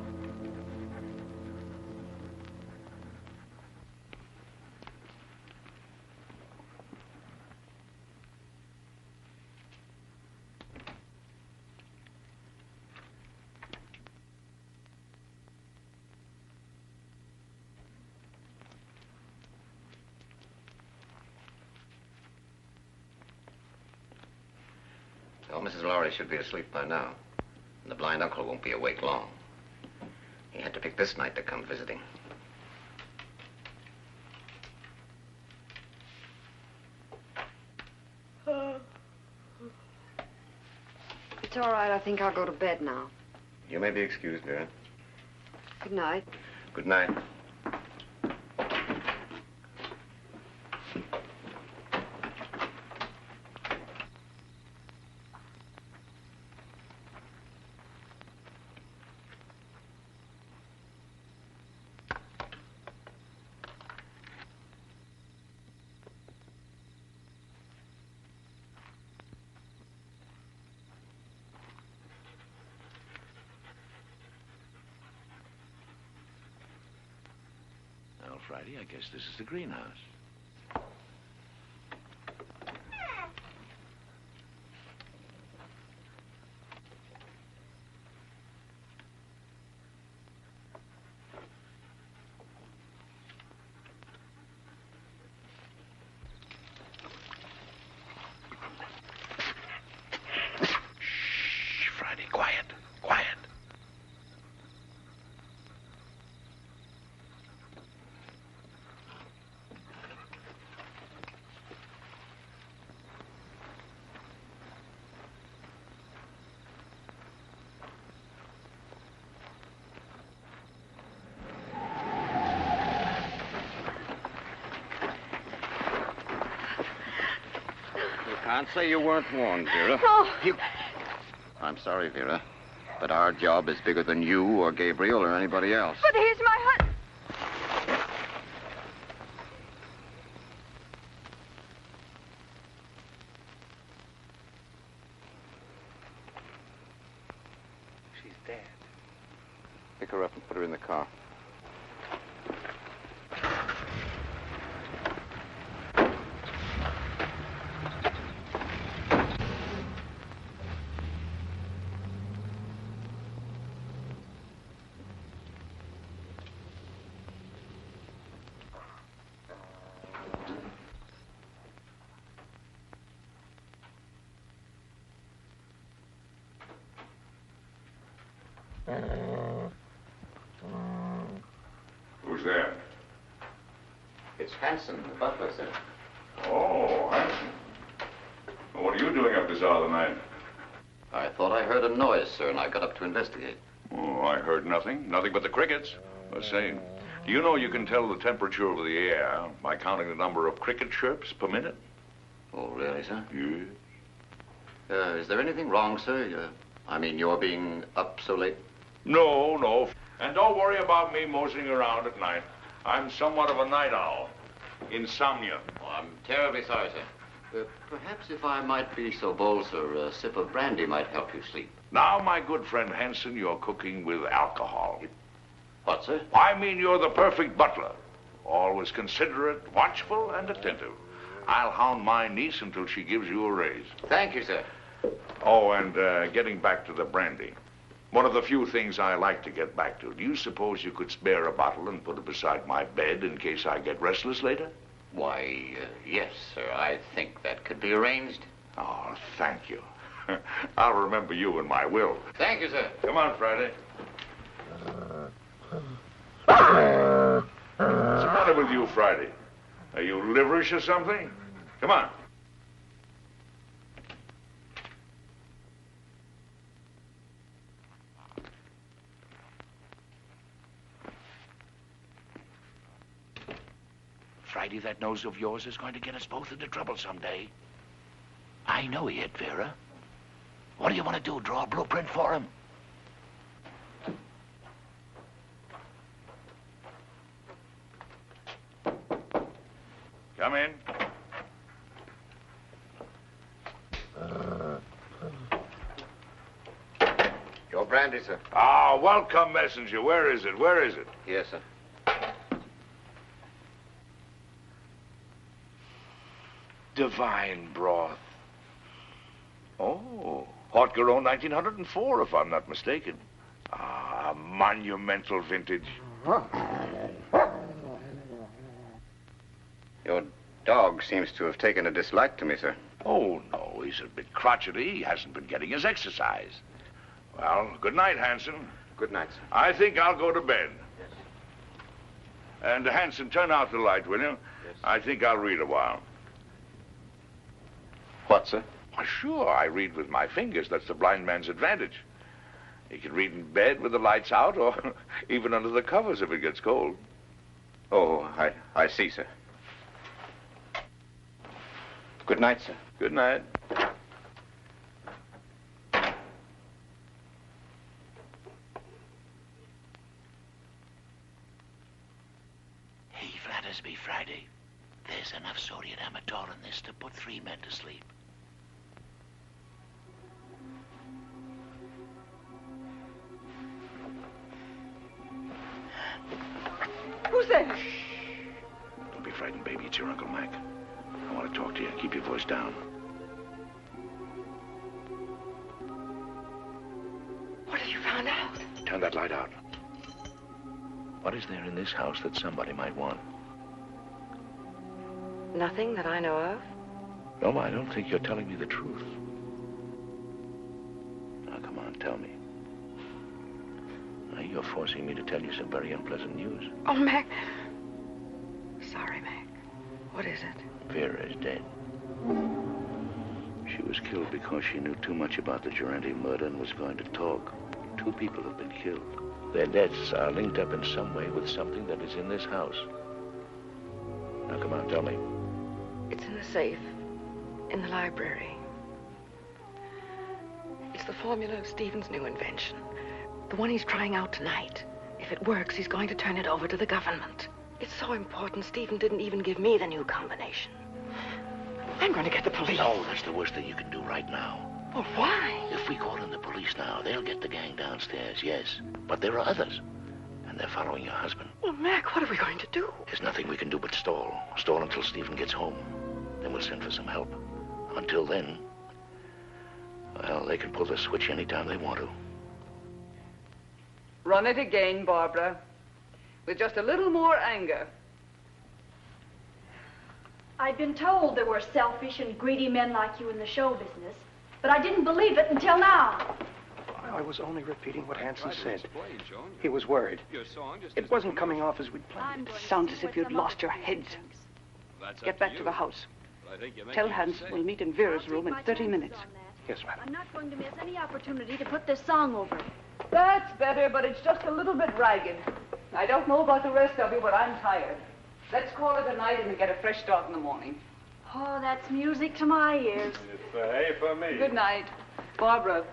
Speaker 10: Well, Mrs. Lowry should be asleep by now. And the blind uncle won't be awake long. He had to pick this night to come visiting.
Speaker 14: It's all right. I think I'll go to bed now.
Speaker 10: You may be excused, Vera.
Speaker 14: Good night.
Speaker 10: Good night.
Speaker 2: Friday, I guess this is the greenhouse. Shh, Friday, quiet, quiet.
Speaker 10: Can't say you weren't warned, Vera.
Speaker 14: Oh.
Speaker 10: I'm sorry, Vera, but our job is bigger than you or Gabriel or anybody else.
Speaker 14: But he's my husband.
Speaker 9: She's dead.
Speaker 10: Pick her up and put her in the car.
Speaker 2: Who's there?
Speaker 10: It's Hanson, the butler, sir.
Speaker 2: Oh, Hanson. What are you doing up this hour of the night?
Speaker 10: I thought I heard a noise, sir, and I got up to investigate.
Speaker 2: Oh, I heard nothing. Nothing but the crickets. I say, do you know you can tell the temperature of the air by counting the number of cricket chirps per minute?
Speaker 10: Oh, really, sir?
Speaker 2: Yes.
Speaker 10: Is there anything wrong, sir? I mean, you're being up so late?
Speaker 2: No, no. And don't worry about me moseying around at night. I'm somewhat of a night owl. Insomnia.
Speaker 10: Oh, I'm terribly sorry, sir. Perhaps if I might be so bold, sir, a sip of brandy might help you sleep.
Speaker 2: Now, my good friend Hanson, you're cooking with alcohol.
Speaker 10: What, sir?
Speaker 2: I mean, you're the perfect butler. Always considerate, watchful, and attentive. I'll hound my niece until she gives you a raise.
Speaker 10: Thank you, sir.
Speaker 2: Oh, and getting back to the brandy. One of the few things I like to get back to. Do you suppose you could spare a bottle and put it beside my bed in case I get restless later?
Speaker 10: Why, yes, sir. I think that could be arranged.
Speaker 2: Oh, thank you. I'll remember you in my will.
Speaker 10: Thank you, sir.
Speaker 2: Come on, Friday. What's the matter with you, Friday? Are you liverish or something? Come on.
Speaker 15: Friday, that nose of yours is going to get us both into trouble someday. I know he hit Vera. What do you want to do, draw a blueprint for him?
Speaker 2: Come in.
Speaker 10: Your brandy, sir.
Speaker 2: Ah, welcome, messenger. Where is it? Where is it?
Speaker 10: Yes, sir.
Speaker 2: Divine broth. Oh, Haute-Garonne 1904, if I'm not mistaken. Ah, monumental vintage.
Speaker 10: Your dog seems to have taken a dislike to me, sir.
Speaker 2: Oh, no, he's a bit crotchety. He hasn't been getting his exercise. Well, good night, Hanson.
Speaker 10: Good night, sir.
Speaker 2: I think I'll go to bed.
Speaker 10: Yes.
Speaker 2: And, Hanson, turn out the light, will you?
Speaker 10: Yes.
Speaker 2: I think I'll read a while.
Speaker 10: What, sir?
Speaker 2: Why, sure, I read with my fingers. That's the blind man's advantage. He can read in bed with the lights out or even under the covers if it gets cold.
Speaker 10: Oh, I see, sir. Good night, sir.
Speaker 2: Good night.
Speaker 15: He flatters me, Friday. There's enough sodium amatol in this to put 3 men to sleep.
Speaker 6: Who's there?
Speaker 2: Don't be frightened, baby. It's your Uncle Mac. I want to talk to you. Keep your voice down.
Speaker 6: What have you found out?
Speaker 2: Turn that light out. What is there in this house that somebody might want?
Speaker 6: Nothing that I know of.
Speaker 2: No, I don't think you're telling me the truth. Now, come on, tell me. Now, you're forcing me to tell you some very unpleasant news.
Speaker 6: Oh, Mac. Sorry, Mac. What is it?
Speaker 2: Vera is dead. She was killed because she knew too much about the Durante murder and was going to talk. 2 people have been killed. Their deaths are linked up in some way with something that is in this house. Now, come on, tell me.
Speaker 6: It's in the safe. In the library. It's the formula of Stephen's new invention. The one he's trying out tonight. If it works, he's going to turn it over to the government. It's so important, Stephen didn't even give me the new combination. I'm going to get the police.
Speaker 15: No, that's the worst thing you can do right now.
Speaker 6: Well, why?
Speaker 15: If we call in the police now, they'll get the gang downstairs, yes. But there are others. And they're following your husband.
Speaker 6: Well, Mac, what are we going to do?
Speaker 15: There's nothing we can do but stall. Stall until Stephen gets home. Then we'll send for some help. Until then, well, they can pull the switch anytime they want to.
Speaker 11: Run it again, Barbara. With just a little more anger.
Speaker 8: I'd been told there were selfish and greedy men like you in the show business, but I didn't believe it until now.
Speaker 13: I was only repeating what Hanson said. He was worried. It wasn't coming off as we'd planned.
Speaker 11: Sounds as if you'd lost your heads. Get back to the house. Tell Hanson we'll meet in Vera's room in 30 minutes.
Speaker 13: Yes, madam.
Speaker 8: I'm not going to miss any opportunity to put this song over.
Speaker 11: That's better, but it's just a little bit ragged. I don't know about the rest of you, but I'm tired. Let's call it a night and get a fresh start in the morning.
Speaker 8: Oh, that's music to my ears.
Speaker 4: It's A for me.
Speaker 11: Good night. Barbara,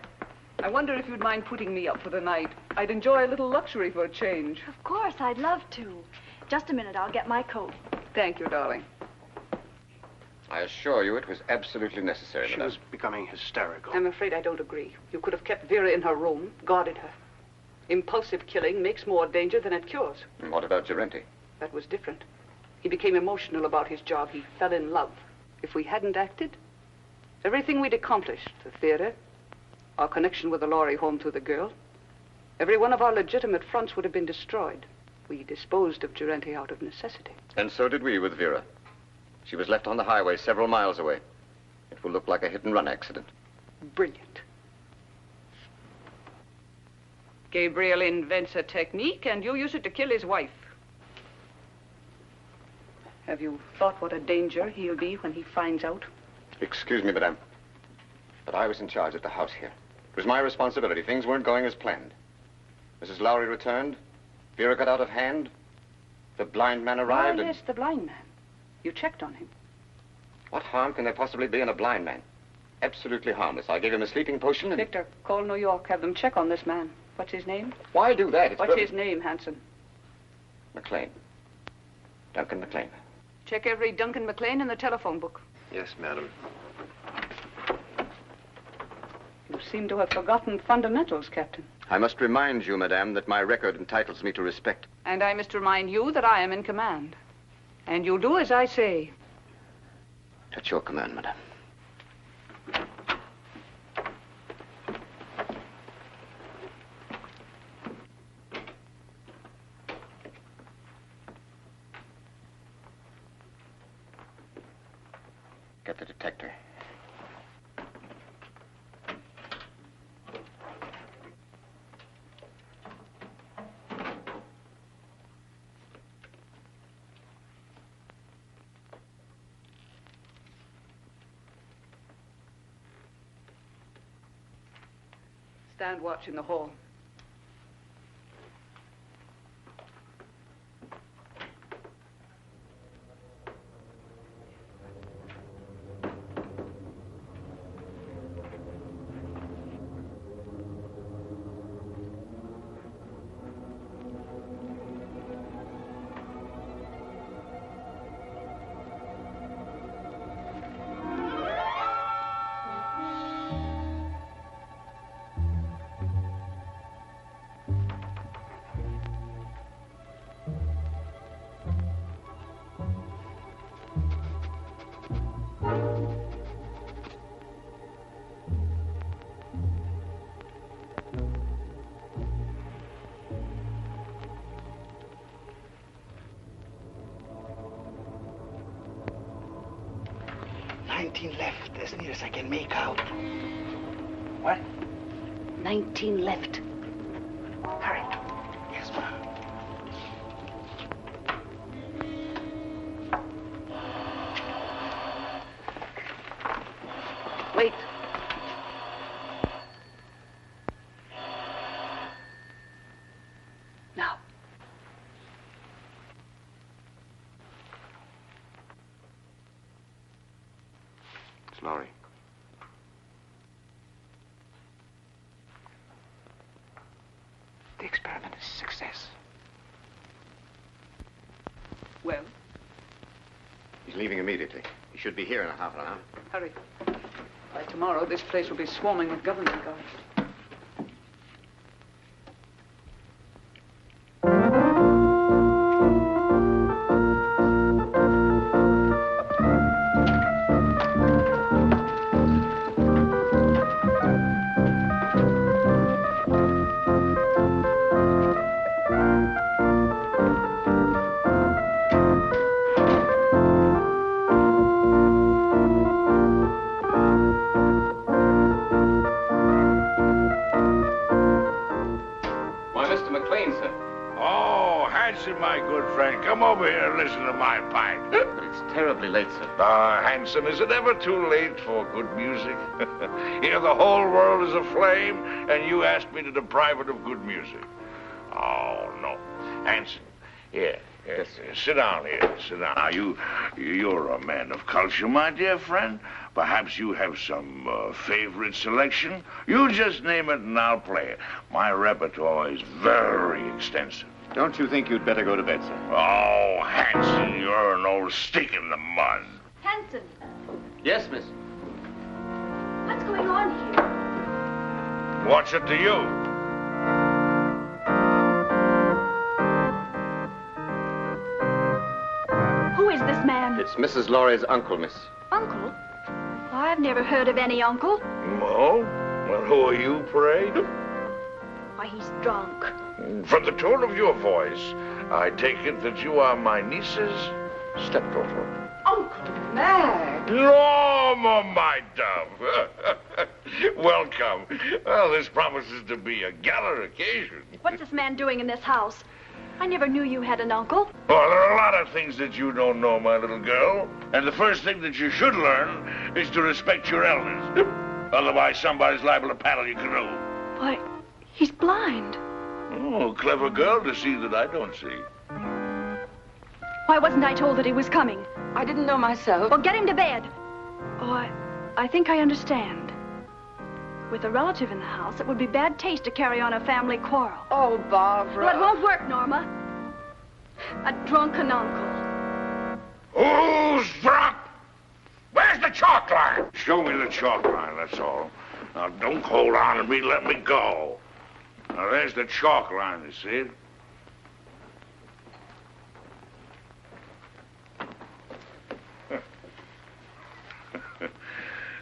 Speaker 11: I wonder if you'd mind putting me up for the night. I'd enjoy a little luxury for a change.
Speaker 8: Of course, I'd love to. Just a minute, I'll get my coat.
Speaker 11: Thank you, darling.
Speaker 10: I assure you it was absolutely necessary,
Speaker 13: She
Speaker 10: madame.
Speaker 13: was becoming hysterical.
Speaker 11: I'm afraid I don't agree. You could have kept Vera in her room, guarded her. Impulsive killing makes more danger than it cures.
Speaker 10: And what about Gerenti?
Speaker 11: That was different. He became emotional about his job. He fell in love. If we hadn't acted, everything we'd accomplished, the theater, our connection with the Lorry home through the girl, every one of our legitimate fronts would have been destroyed. We disposed of Gerenti out of necessity.
Speaker 10: And so did we with Vera. She was left on the highway several miles away. It will look like a hit-and-run accident.
Speaker 11: Brilliant. Gabriel invents a technique, and you use it to kill his wife. Have you thought what a danger he'll be when he finds out?
Speaker 10: Excuse me, madame, but I was in charge at the house here. It was my responsibility. Things weren't going as planned. Mrs. Lowry returned. Vera got out of hand. The blind man arrived.
Speaker 11: Oh, yes, the blind man. You checked on him.
Speaker 10: What harm can there possibly be in a blind man? Absolutely harmless. I gave him a sleeping potion and...
Speaker 11: Victor, call New York. Have them check on this man. What's his name?
Speaker 10: Why do that? It's
Speaker 11: What's his name, Hanson?
Speaker 10: Maclain. Duncan Maclain.
Speaker 11: Check every Duncan Maclain in the telephone book.
Speaker 7: Yes, madam.
Speaker 11: You seem to have forgotten fundamentals, Captain.
Speaker 10: I must remind you, madame, that my record entitles me to respect.
Speaker 11: And I must remind you that I am in command. And you'll do as I say.
Speaker 10: At your command, madame. Get the detector.
Speaker 11: Stand watch in the hall.
Speaker 12: Left, as near as I can make out.
Speaker 13: What?
Speaker 11: 19 left.
Speaker 12: Hurry. Yes, ma'am.
Speaker 11: Wait. Now.
Speaker 7: It's Lowry.
Speaker 12: The experiment is a success.
Speaker 11: Well,
Speaker 10: He's leaving immediately. He should be here in a half an hour.
Speaker 11: hurry. By tomorrow, this place will be swarming with government guards.
Speaker 2: listen to my pipe.
Speaker 10: But it's terribly late, sir.
Speaker 2: Ah, Hanson, is it ever too late for good music? Here the whole world is aflame, and you ask me to deprive it of good music. Oh, no. Hanson, here. Yes, sit down here. Sit down. Now, you're a man of culture, my dear friend. Perhaps you have some favorite selection. You just name it and I'll play it. My repertoire is very extensive.
Speaker 10: Don't you think you'd better go to bed, sir?
Speaker 2: Oh, Hanson, you're an old stick in the mud.
Speaker 8: Hanson,
Speaker 10: Yes, miss.
Speaker 8: what's going on here?
Speaker 2: What's it to you?
Speaker 8: Who is this man?
Speaker 10: It's Mrs. Laurie's uncle, miss.
Speaker 8: Uncle? I've never heard of any uncle.
Speaker 2: Oh? Well, who are you, pray?
Speaker 8: Why, he's drunk.
Speaker 2: From the tone of your voice, I take it that you are my niece's stepdaughter.
Speaker 6: Uncle Mac!
Speaker 2: Norma, my dove. Welcome. Well, this promises to be a gala occasion.
Speaker 8: What's this man doing in this house? I never knew you had an uncle.
Speaker 2: Well, there are a lot of things that you don't know, my little girl. And the first thing that you should learn is to respect your elders. Otherwise, somebody's liable to paddle your canoe.
Speaker 8: Why, he's blind.
Speaker 2: Oh, clever girl to see that I don't see.
Speaker 8: Why wasn't I told that he was coming?
Speaker 6: I didn't know myself.
Speaker 8: Well, get him to bed. Oh, I think I understand. With a relative in the house, it would be bad taste to carry on a family quarrel.
Speaker 6: Oh, Barbara.
Speaker 8: Well, it won't work, Norma. A drunken uncle.
Speaker 2: Who's drunk? Where's the chalk line? Show me the chalk line, that's all. Now, don't hold on to me, let me go. Now, there's the chalk line, you see it?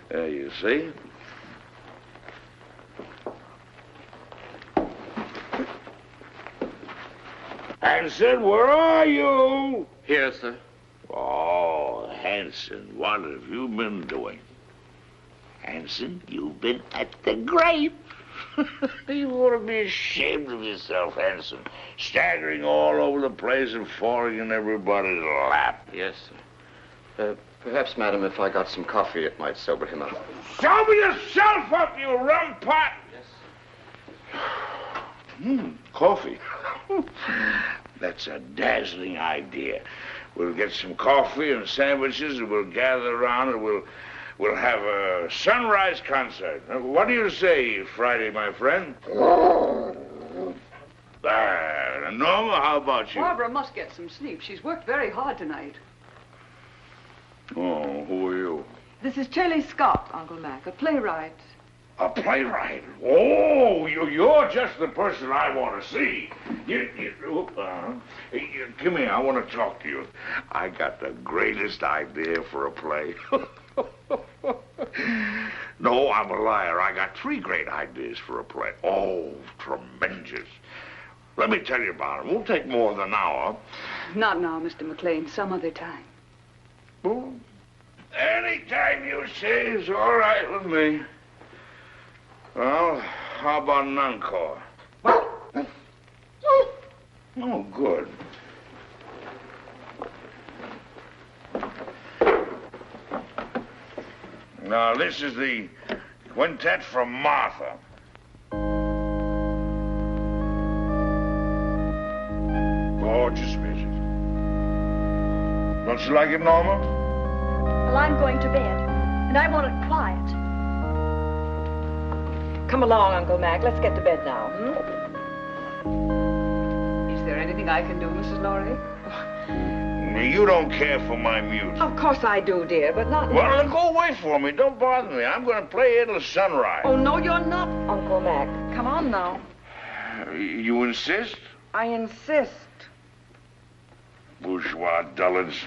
Speaker 2: There you see. Hanson, where are you?
Speaker 10: Here, sir.
Speaker 2: Oh, Hanson, what have you been doing? Hanson, you've been at the grape. You ought to be ashamed of yourself, Hanson. Staggering all over the place and falling in everybody's lap.
Speaker 10: Yes, sir. Perhaps, madam, if I got some coffee, it might sober him up.
Speaker 2: Sober yourself up, you rum pot!
Speaker 10: Yes.
Speaker 2: Coffee. That's a dazzling idea. We'll get some coffee and sandwiches, and we'll gather around, and we'll have a sunrise concert. What do you say, Friday, my friend? Norma, how about you?
Speaker 11: Barbara must get some sleep. She's worked very hard tonight.
Speaker 2: Oh, who are you?
Speaker 6: This is Charlie Scott, Uncle Mac, a playwright.
Speaker 2: A playwright? Oh, you're just the person I want to see. Come here, I want to talk to you. I got the greatest idea for a play. No, I'm a liar. I got 3 great ideas for a play. Oh, tremendous. Let me tell you about it. It won't take more than an hour.
Speaker 11: Not now, Mr. Maclain. Some other time.
Speaker 2: Well, any time you say is all right with me. Well, how about an encore? Oh, good. Now, this is the quintet from Martha. Gorgeous music. Don't you like it, Norma?
Speaker 8: Well, I'm going to bed, and I want it quiet.
Speaker 6: Come along, Uncle Mac. Let's get to bed now.
Speaker 11: Is there anything I can do, Mrs. Laurie?
Speaker 2: You don't care for my music.
Speaker 6: Of course I do, dear, but not...
Speaker 2: Well, then go away for me. Don't bother me. I'm going to play here till sunrise.
Speaker 6: Oh, no, you're not, Uncle Mac. Come on now.
Speaker 2: You insist?
Speaker 6: I insist.
Speaker 2: Bourgeois dullards.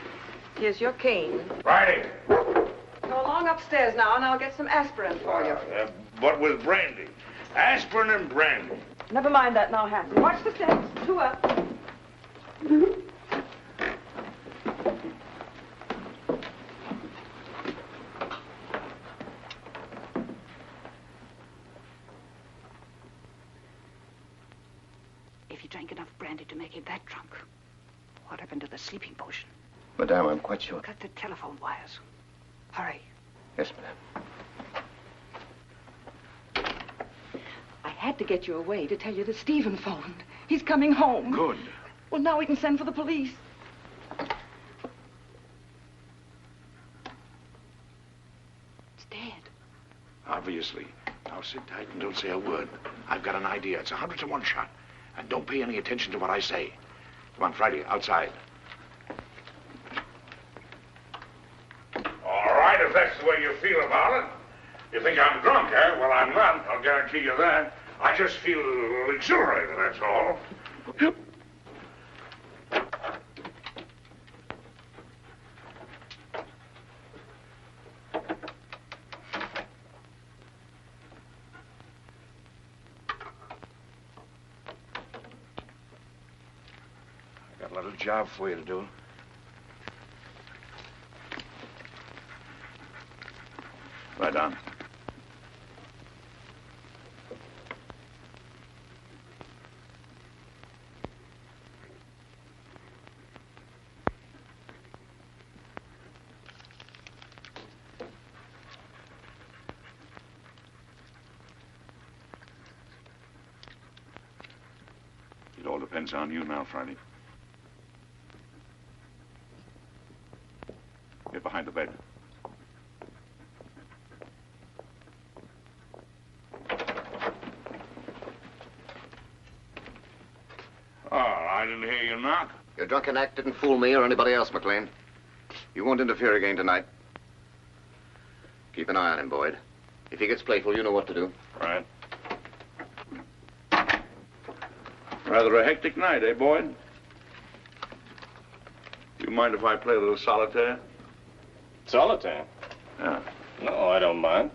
Speaker 6: Here's your cane.
Speaker 2: Righty.
Speaker 6: Go along upstairs now, and I'll get some aspirin for you.
Speaker 2: But with brandy. Aspirin and brandy.
Speaker 6: Never mind that now, Hanson. Watch the steps. 2 up.
Speaker 11: If he drank enough brandy to make him that drunk, what happened to the
Speaker 12: sleeping potion.
Speaker 13: Madame, I'm quite sure.
Speaker 12: Cut the telephone wires. Hurry.
Speaker 13: Yes, madame.
Speaker 6: I had to get you away to tell you that Stephen phoned. He's coming home.
Speaker 2: Good.
Speaker 6: Well, now we can send for the police.
Speaker 12: It's dead.
Speaker 2: Obviously. Now sit tight and don't say a word. I've got an idea. It's 100 to 1 shot. And don't pay any attention to what I say. Come on, Friday, outside. All right, if that's the way you feel about it. You think I'm drunk, eh? Well, I'm not. I'll guarantee you that. I just feel exhilarated, that's all. I got a little job for you to do. Lie down. It all depends on you now, Friday. Get behind the bed. Oh, I didn't hear you knock.
Speaker 10: Your drunken act didn't fool me or anybody else, Maclain. You won't interfere again tonight. Keep an eye on him, Boyd. If he gets playful, you know what to do.
Speaker 2: Right. Rather a hectic night, eh, Boyd? You mind if I play a little solitaire?
Speaker 4: Solitaire?
Speaker 2: Yeah.
Speaker 4: No, I don't mind.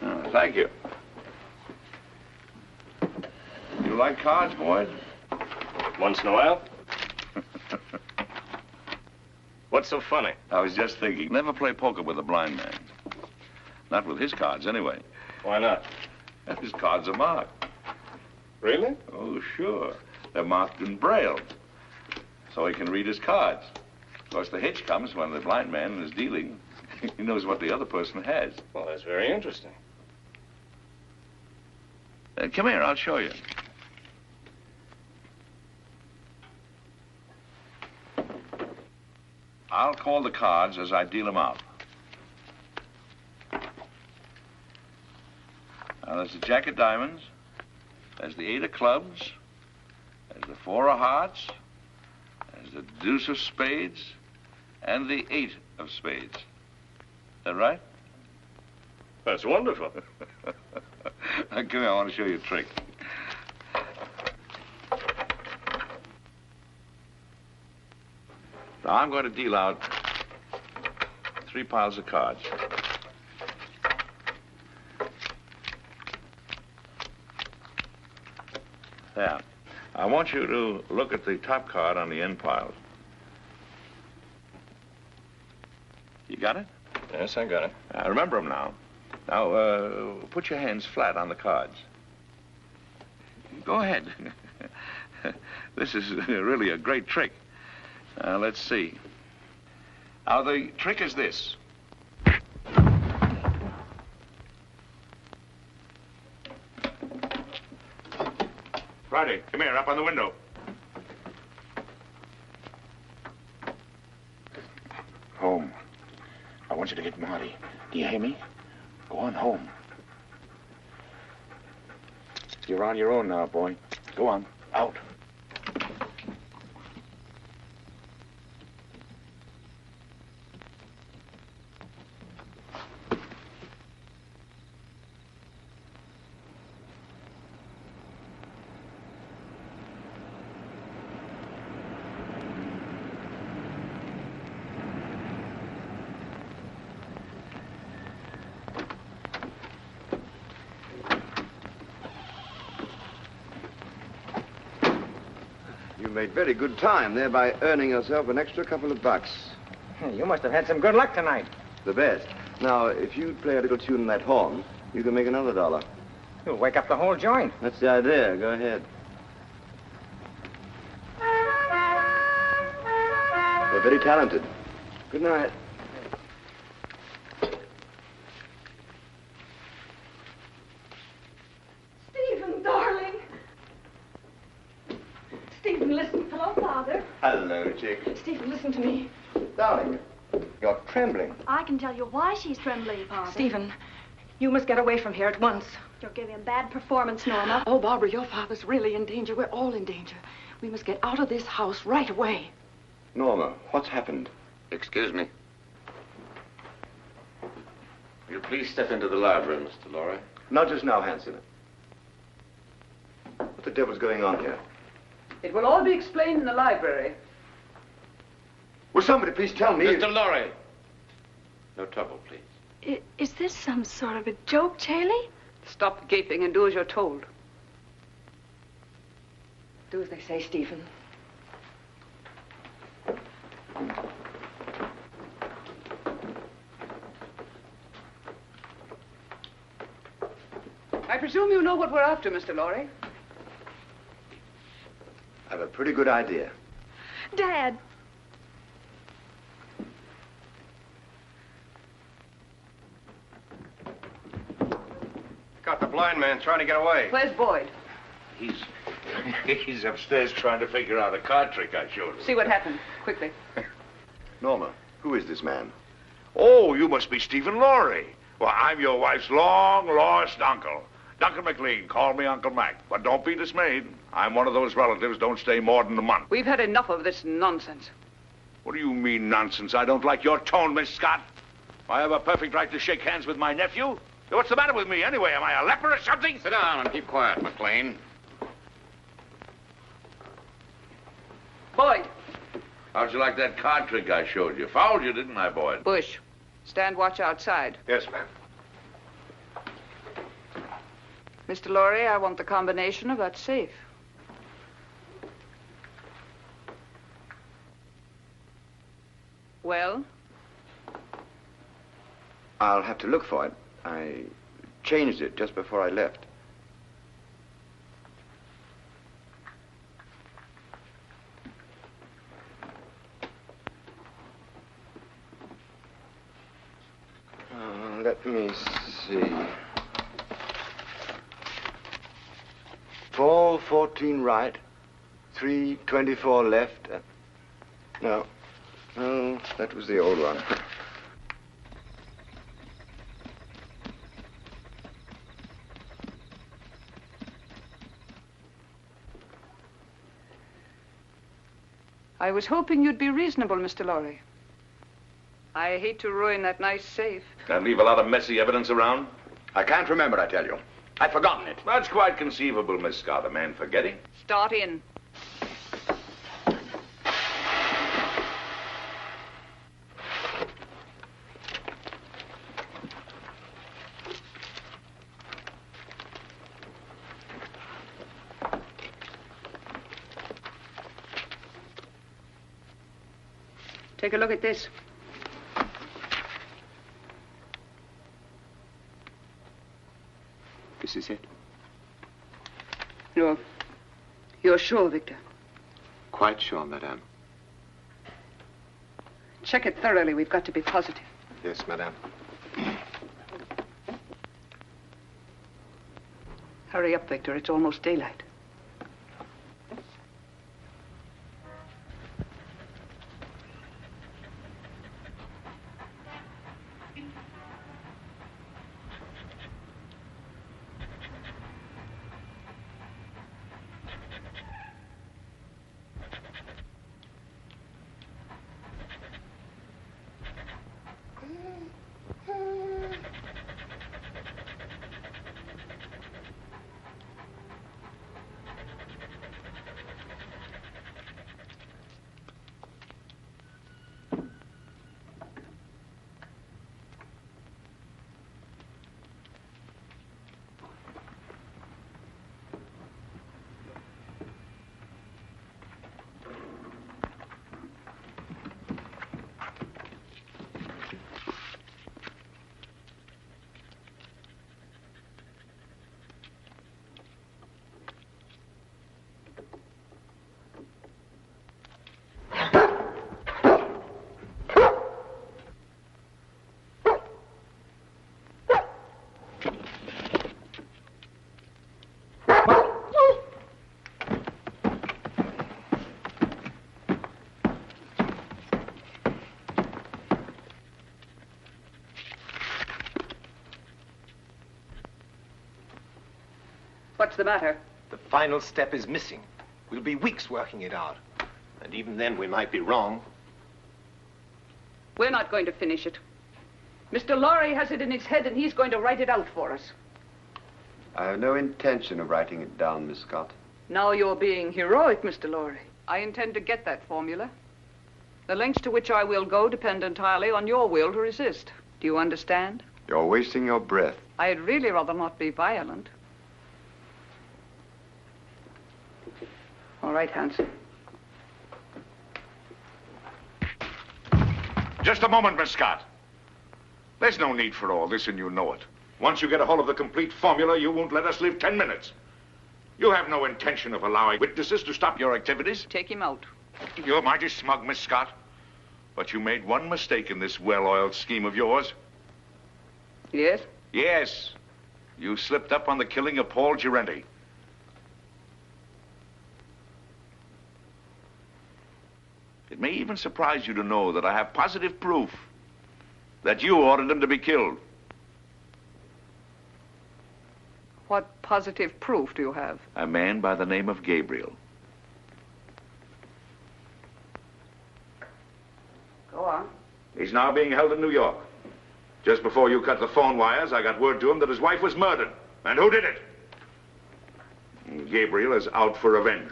Speaker 2: Oh, thank you. You like cards, Boyd?
Speaker 4: Once in a while. What's so funny?
Speaker 2: I was just thinking, never play poker with a blind man. Not with his cards, anyway.
Speaker 4: Why not?
Speaker 2: His cards are marked.
Speaker 4: Really?
Speaker 2: Oh, sure. They're marked in Braille, so he can read his cards. Of course, the hitch comes when the blind man is dealing. He knows what the other person has.
Speaker 4: Well, that's very interesting.
Speaker 2: Come here, I'll show you. I'll call the cards as I deal them out. Now, there's the Jack of Diamonds, there's the 8 of Clubs, there's the 4 of Hearts, there's the Deuce of Spades, and the 8 of Spades. Is that right?
Speaker 4: That's wonderful.
Speaker 2: Now, come here, I want to show you a trick. Now, I'm going to deal out 3 piles of cards. There. I want you to look at the top card on the end piles. You got it?
Speaker 4: Yes, I got it.
Speaker 2: Remember them now. Now, put your hands flat on the cards. Go ahead. This is really a great trick. Let's see. Now, the trick is this. Friday, come here, up on the window. Home. I want you to get naughty. Do you hear me? Go on home. You're on your own now, boy. Go on. Out.
Speaker 16: You made very good time, thereby earning yourself an extra couple of bucks.
Speaker 13: You must have had some good luck tonight.
Speaker 16: The best. Now, if you play a little tune in that horn, you can make another $1.
Speaker 13: You'll wake up the whole joint.
Speaker 16: That's the idea. Go ahead. You're very talented. Good night.
Speaker 6: Stephen, darling. Stephen, listen. Hello, Father.
Speaker 16: Hello, chick.
Speaker 6: Stephen, listen to me.
Speaker 16: Darling, you're trembling.
Speaker 8: I can tell you why she's trembling, Father.
Speaker 6: Stephen, you must get away from here at once.
Speaker 8: You're giving a bad performance, Norma.
Speaker 6: Oh, Barbara, your father's really in danger. We're all in danger. We must get out of this house right away.
Speaker 16: Norma, what's happened?
Speaker 10: Excuse me.
Speaker 2: Will you please step into the library, Mr. Lorry?
Speaker 16: Not just now, Hanson. What the devil's going on here?
Speaker 11: It will all be explained in the library.
Speaker 16: Will somebody please tell me?
Speaker 2: Mr. Lorry! No trouble, please.
Speaker 8: Is this some sort of a joke, Charlie?
Speaker 11: Stop gaping and do as you're told.
Speaker 6: Do as they say, Stephen.
Speaker 11: I presume you know what we're after, Mr. Lorry.
Speaker 16: I have a pretty good idea.
Speaker 8: Dad.
Speaker 9: Got the blind man trying to get away.
Speaker 11: Where's Boyd?
Speaker 2: He's upstairs trying to figure out a card trick I showed him.
Speaker 11: See what happened, quickly.
Speaker 16: Norma, who is this man?
Speaker 2: Oh, you must be Stephen Lorry. Well, I'm your wife's long-lost uncle. Duncan Maclain. Call me Uncle Mac. But don't be dismayed. I'm one of those relatives don't stay more than a month.
Speaker 11: We've had enough of this nonsense.
Speaker 2: What do you mean, nonsense? I don't like your tone, Miss Scott. I have a perfect right to shake hands with my nephew. What's the matter with me, anyway? Am I a leper or something?
Speaker 10: Sit down and keep quiet, Maclain.
Speaker 11: Boyd.
Speaker 2: How'd you like that card trick I showed you? Fouled you, didn't I, Boyd?
Speaker 11: Bush, stand watch outside.
Speaker 9: Yes, ma'am.
Speaker 11: Mr. Lorry, I want the combination of that safe. Well?
Speaker 16: I'll have to look for it. I changed it just before I left. Let me see. 4:14 right, 3:24 left. No, that was the old one.
Speaker 11: I was hoping you'd be reasonable, Mr. Lorry. I hate to ruin that nice safe.
Speaker 2: And leave a lot of messy evidence around?
Speaker 16: I can't remember, I tell you. I've forgotten it.
Speaker 2: That's quite conceivable, Miss Scott, a man forgetting.
Speaker 11: Start in. Take a look at this.
Speaker 7: This is it?
Speaker 11: You're sure, Victor?
Speaker 7: Quite sure, madame.
Speaker 11: Check it thoroughly. We've got to be positive.
Speaker 7: Yes, madame.
Speaker 11: Hurry up, Victor. It's almost daylight. What's the matter?
Speaker 13: The final step is missing. We'll be weeks working it out. And even then, we might be wrong.
Speaker 11: We're not going to finish it. Mr. Lorry has it in his head, and he's going to write it out for us.
Speaker 16: I have no intention of writing it down, Miss Scott.
Speaker 11: Now you're being heroic, Mr. Lorry. I intend to get that formula. The lengths to which I will go depend entirely on your will to resist. Do you understand?
Speaker 16: You're wasting your breath.
Speaker 11: I'd really rather not be violent. All right, Hanson.
Speaker 2: Just a moment, Miss Scott. There's no need for all this, and you know it. Once you get a hold of the complete formula, you won't let us live 10 minutes. You have no intention of allowing witnesses to stop your activities.
Speaker 11: Take him out.
Speaker 2: You're mighty smug, Miss Scott. But you made one mistake in this well-oiled scheme of yours.
Speaker 11: Yes?
Speaker 2: Yes. You slipped up on the killing of Paul Girenti. It may even surprise you to know that I have positive proof that you ordered him to be killed.
Speaker 11: What positive proof do you have?
Speaker 2: A man by the name of Gabriel.
Speaker 11: Go on.
Speaker 2: He's now being held in New York. Just before you cut the phone wires, I got word to him that his wife was murdered. And who did it? Gabriel is out for revenge.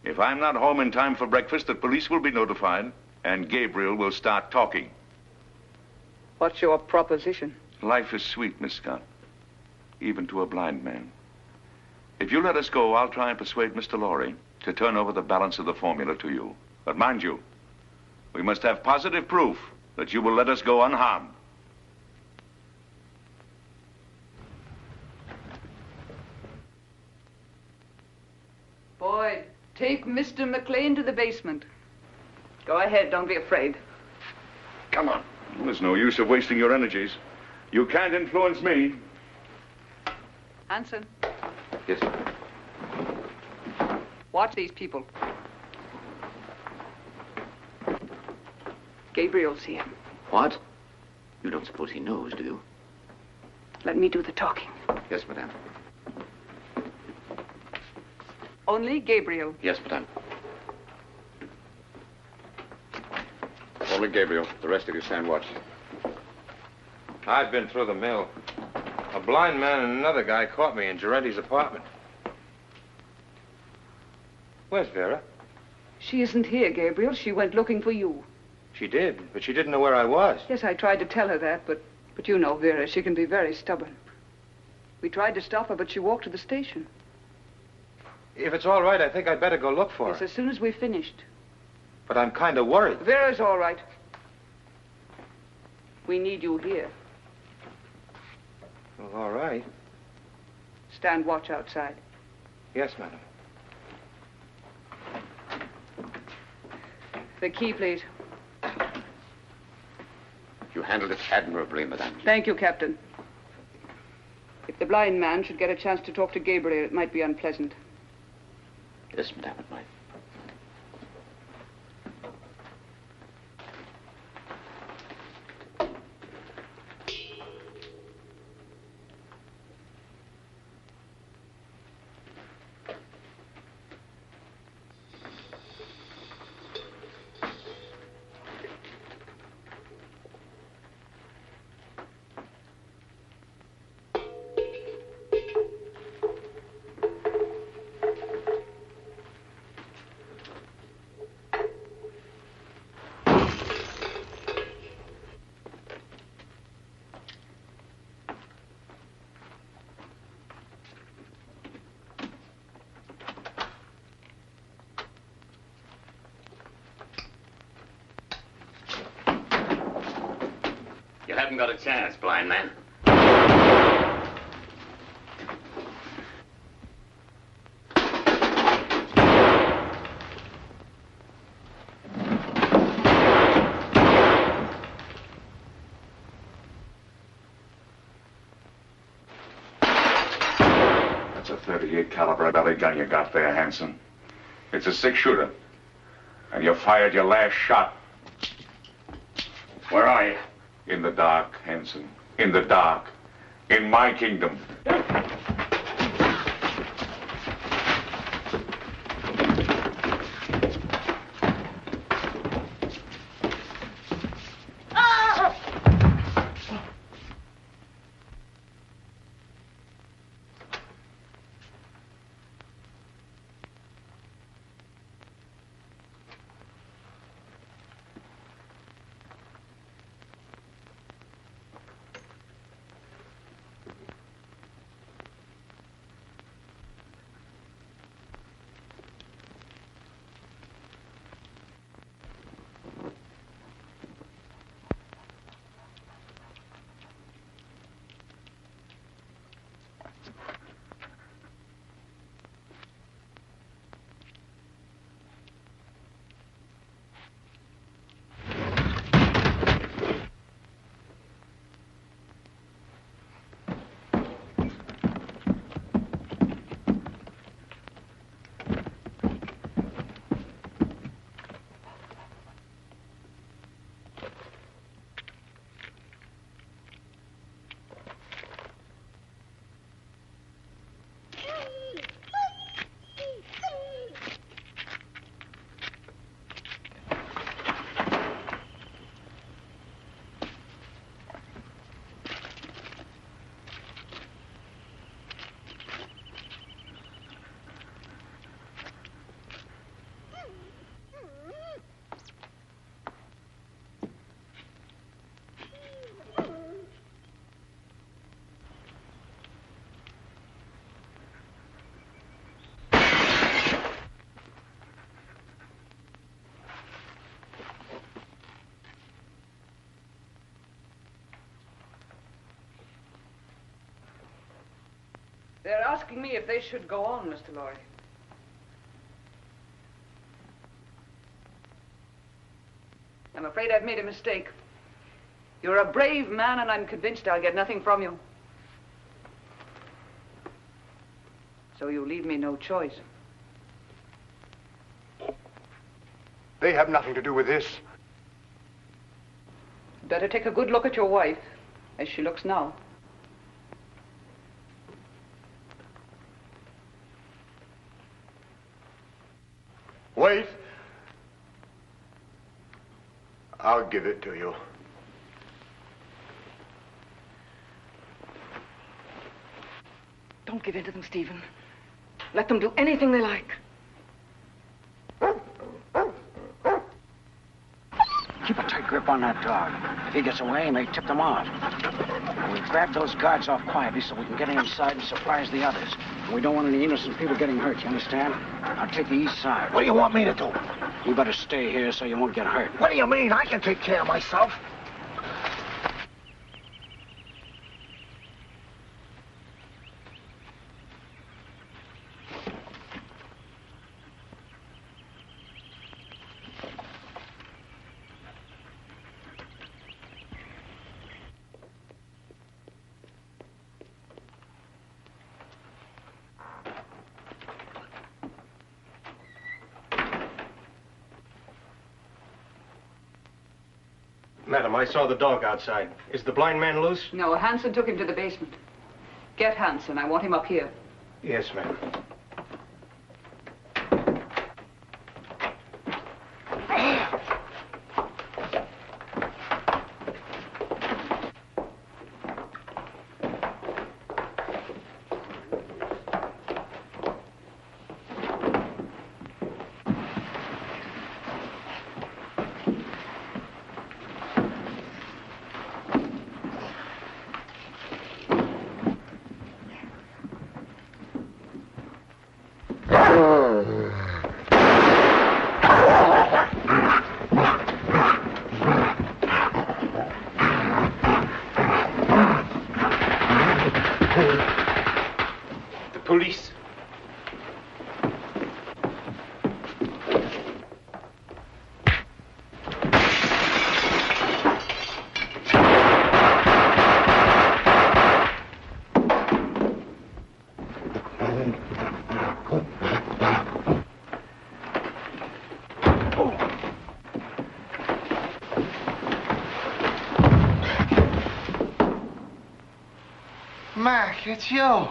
Speaker 2: If I'm not home in time for breakfast, the police will be notified, and Gabriel will start talking.
Speaker 11: What's your proposition?
Speaker 2: Life is sweet, Miss Scott, even to a blind man. If you let us go, I'll try and persuade Mr. Lorry to turn over the balance of the formula to you. But mind you, we must have positive proof that you will let us go unharmed.
Speaker 11: Boyd, take Mr. Maclain to the basement. Go ahead, don't be afraid.
Speaker 2: Come on. There's no use of wasting your energies. You can't influence me.
Speaker 11: Hanson,
Speaker 10: Yes,
Speaker 11: watch these people. Gabriel's here.
Speaker 10: What? You don't suppose he knows, do you?
Speaker 11: Let me do the talking.
Speaker 10: Yes, madame.
Speaker 11: Only Gabriel.
Speaker 10: Yes, madame. Only Gabriel. The rest of you stand watch.
Speaker 9: I've been through the mill. A blind man and another guy caught me in Girenti's apartment. Where's Vera?
Speaker 11: She isn't here, Gabriel. She went looking for you.
Speaker 9: She did, but she didn't know where I was.
Speaker 11: Yes, I tried to tell her that, but you know Vera, she can be very stubborn. We tried to stop her, but she walked to the station.
Speaker 9: If it's all right, I think I'd better go look for
Speaker 11: Yes,
Speaker 9: her.
Speaker 11: as soon as we finished.
Speaker 9: But I'm kind of worried.
Speaker 11: Vera's all right. We need you here.
Speaker 9: Well, all right.
Speaker 11: Stand watch outside.
Speaker 9: Yes, madam.
Speaker 11: The key, please.
Speaker 10: You handled it admirably, madame.
Speaker 11: Thank you, Captain. If the blind man should get a chance to talk to Gabriel, it might be unpleasant.
Speaker 10: Yes, madame, it might.
Speaker 17: You haven't got a chance, blind man.
Speaker 2: That's a .38 caliber belly gun you got there, Hanson. It's a 6-shooter. And you fired your last shot.
Speaker 17: Where are you?
Speaker 2: In the dark, Hanson. In the dark. In my kingdom.
Speaker 11: They're asking me if they should go on, Mr. Lorry. I'm afraid I've made a mistake. You're a brave man, and I'm convinced I'll get nothing from you. So you leave me no choice.
Speaker 13: They have nothing to do with this.
Speaker 11: Better take a good look at your wife, as she looks now.
Speaker 13: Wait. I'll give it to you.
Speaker 6: Don't give in to them, Stephen. Let them do anything they like.
Speaker 12: Keep a tight grip on that dog. If he gets away, he may tip them off. We'll grab those guards off quietly so we can get inside and surprise the others. We don't want any innocent people getting hurt, you understand? I'll take the east side.
Speaker 15: What do you want me to do?
Speaker 12: You better stay here so you won't get hurt.
Speaker 15: What do you mean? I can take care of myself.
Speaker 13: Madam, I saw the dog outside. Is the blind man loose?
Speaker 11: No, Hanson took him to the basement. Get Hanson. I want him up here.
Speaker 13: Yes, ma'am.
Speaker 1: Mac, it's you.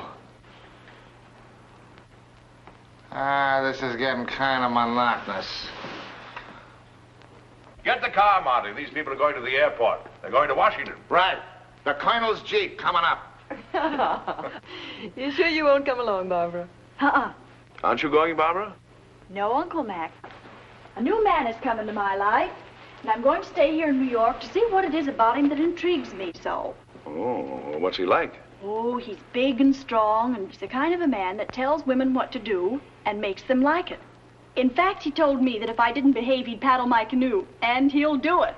Speaker 1: This is getting kind of monotonous.
Speaker 2: Get the car, Marty. These people are going to the airport. They're going to Washington.
Speaker 1: Right. The Colonel's Jeep coming up.
Speaker 6: You sure you won't come along, Barbara?
Speaker 2: Aren't you going, Barbara?
Speaker 8: No, Uncle Mac. A new man has come into my life, and I'm going to stay here in New York to see what it is about him that intrigues me so.
Speaker 2: Oh, what's he like?
Speaker 8: Oh, he's big and strong, and he's the kind of a man that tells women what to do and makes them like it. In fact, he told me that if I didn't behave, he'd paddle my canoe, and he'll do it.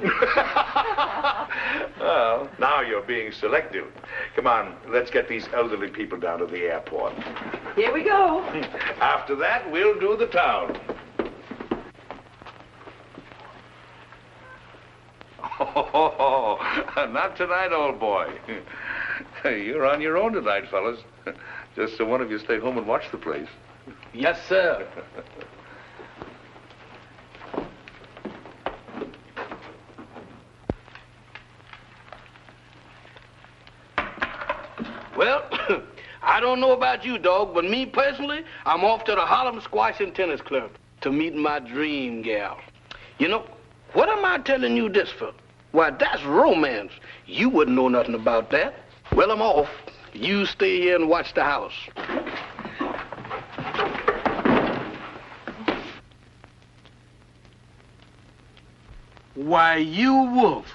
Speaker 2: Well, now you're being selective. Come on, let's get these elderly people down to the airport.
Speaker 6: Here we go.
Speaker 2: After that, we'll do the town. Oh, not tonight, old boy. You're on your own tonight, fellas. Just so one of you stay home and watch the place.
Speaker 5: Yes, sir. Well, I don't know about you, dog, but me personally, I'm off to the Harlem Squash and Tennis Club to meet my dream gal. You know, what am I telling you this for? Why, that's romance. You wouldn't know nothing about that. Well, I'm off. You stay here and watch the house. Why, you wolf.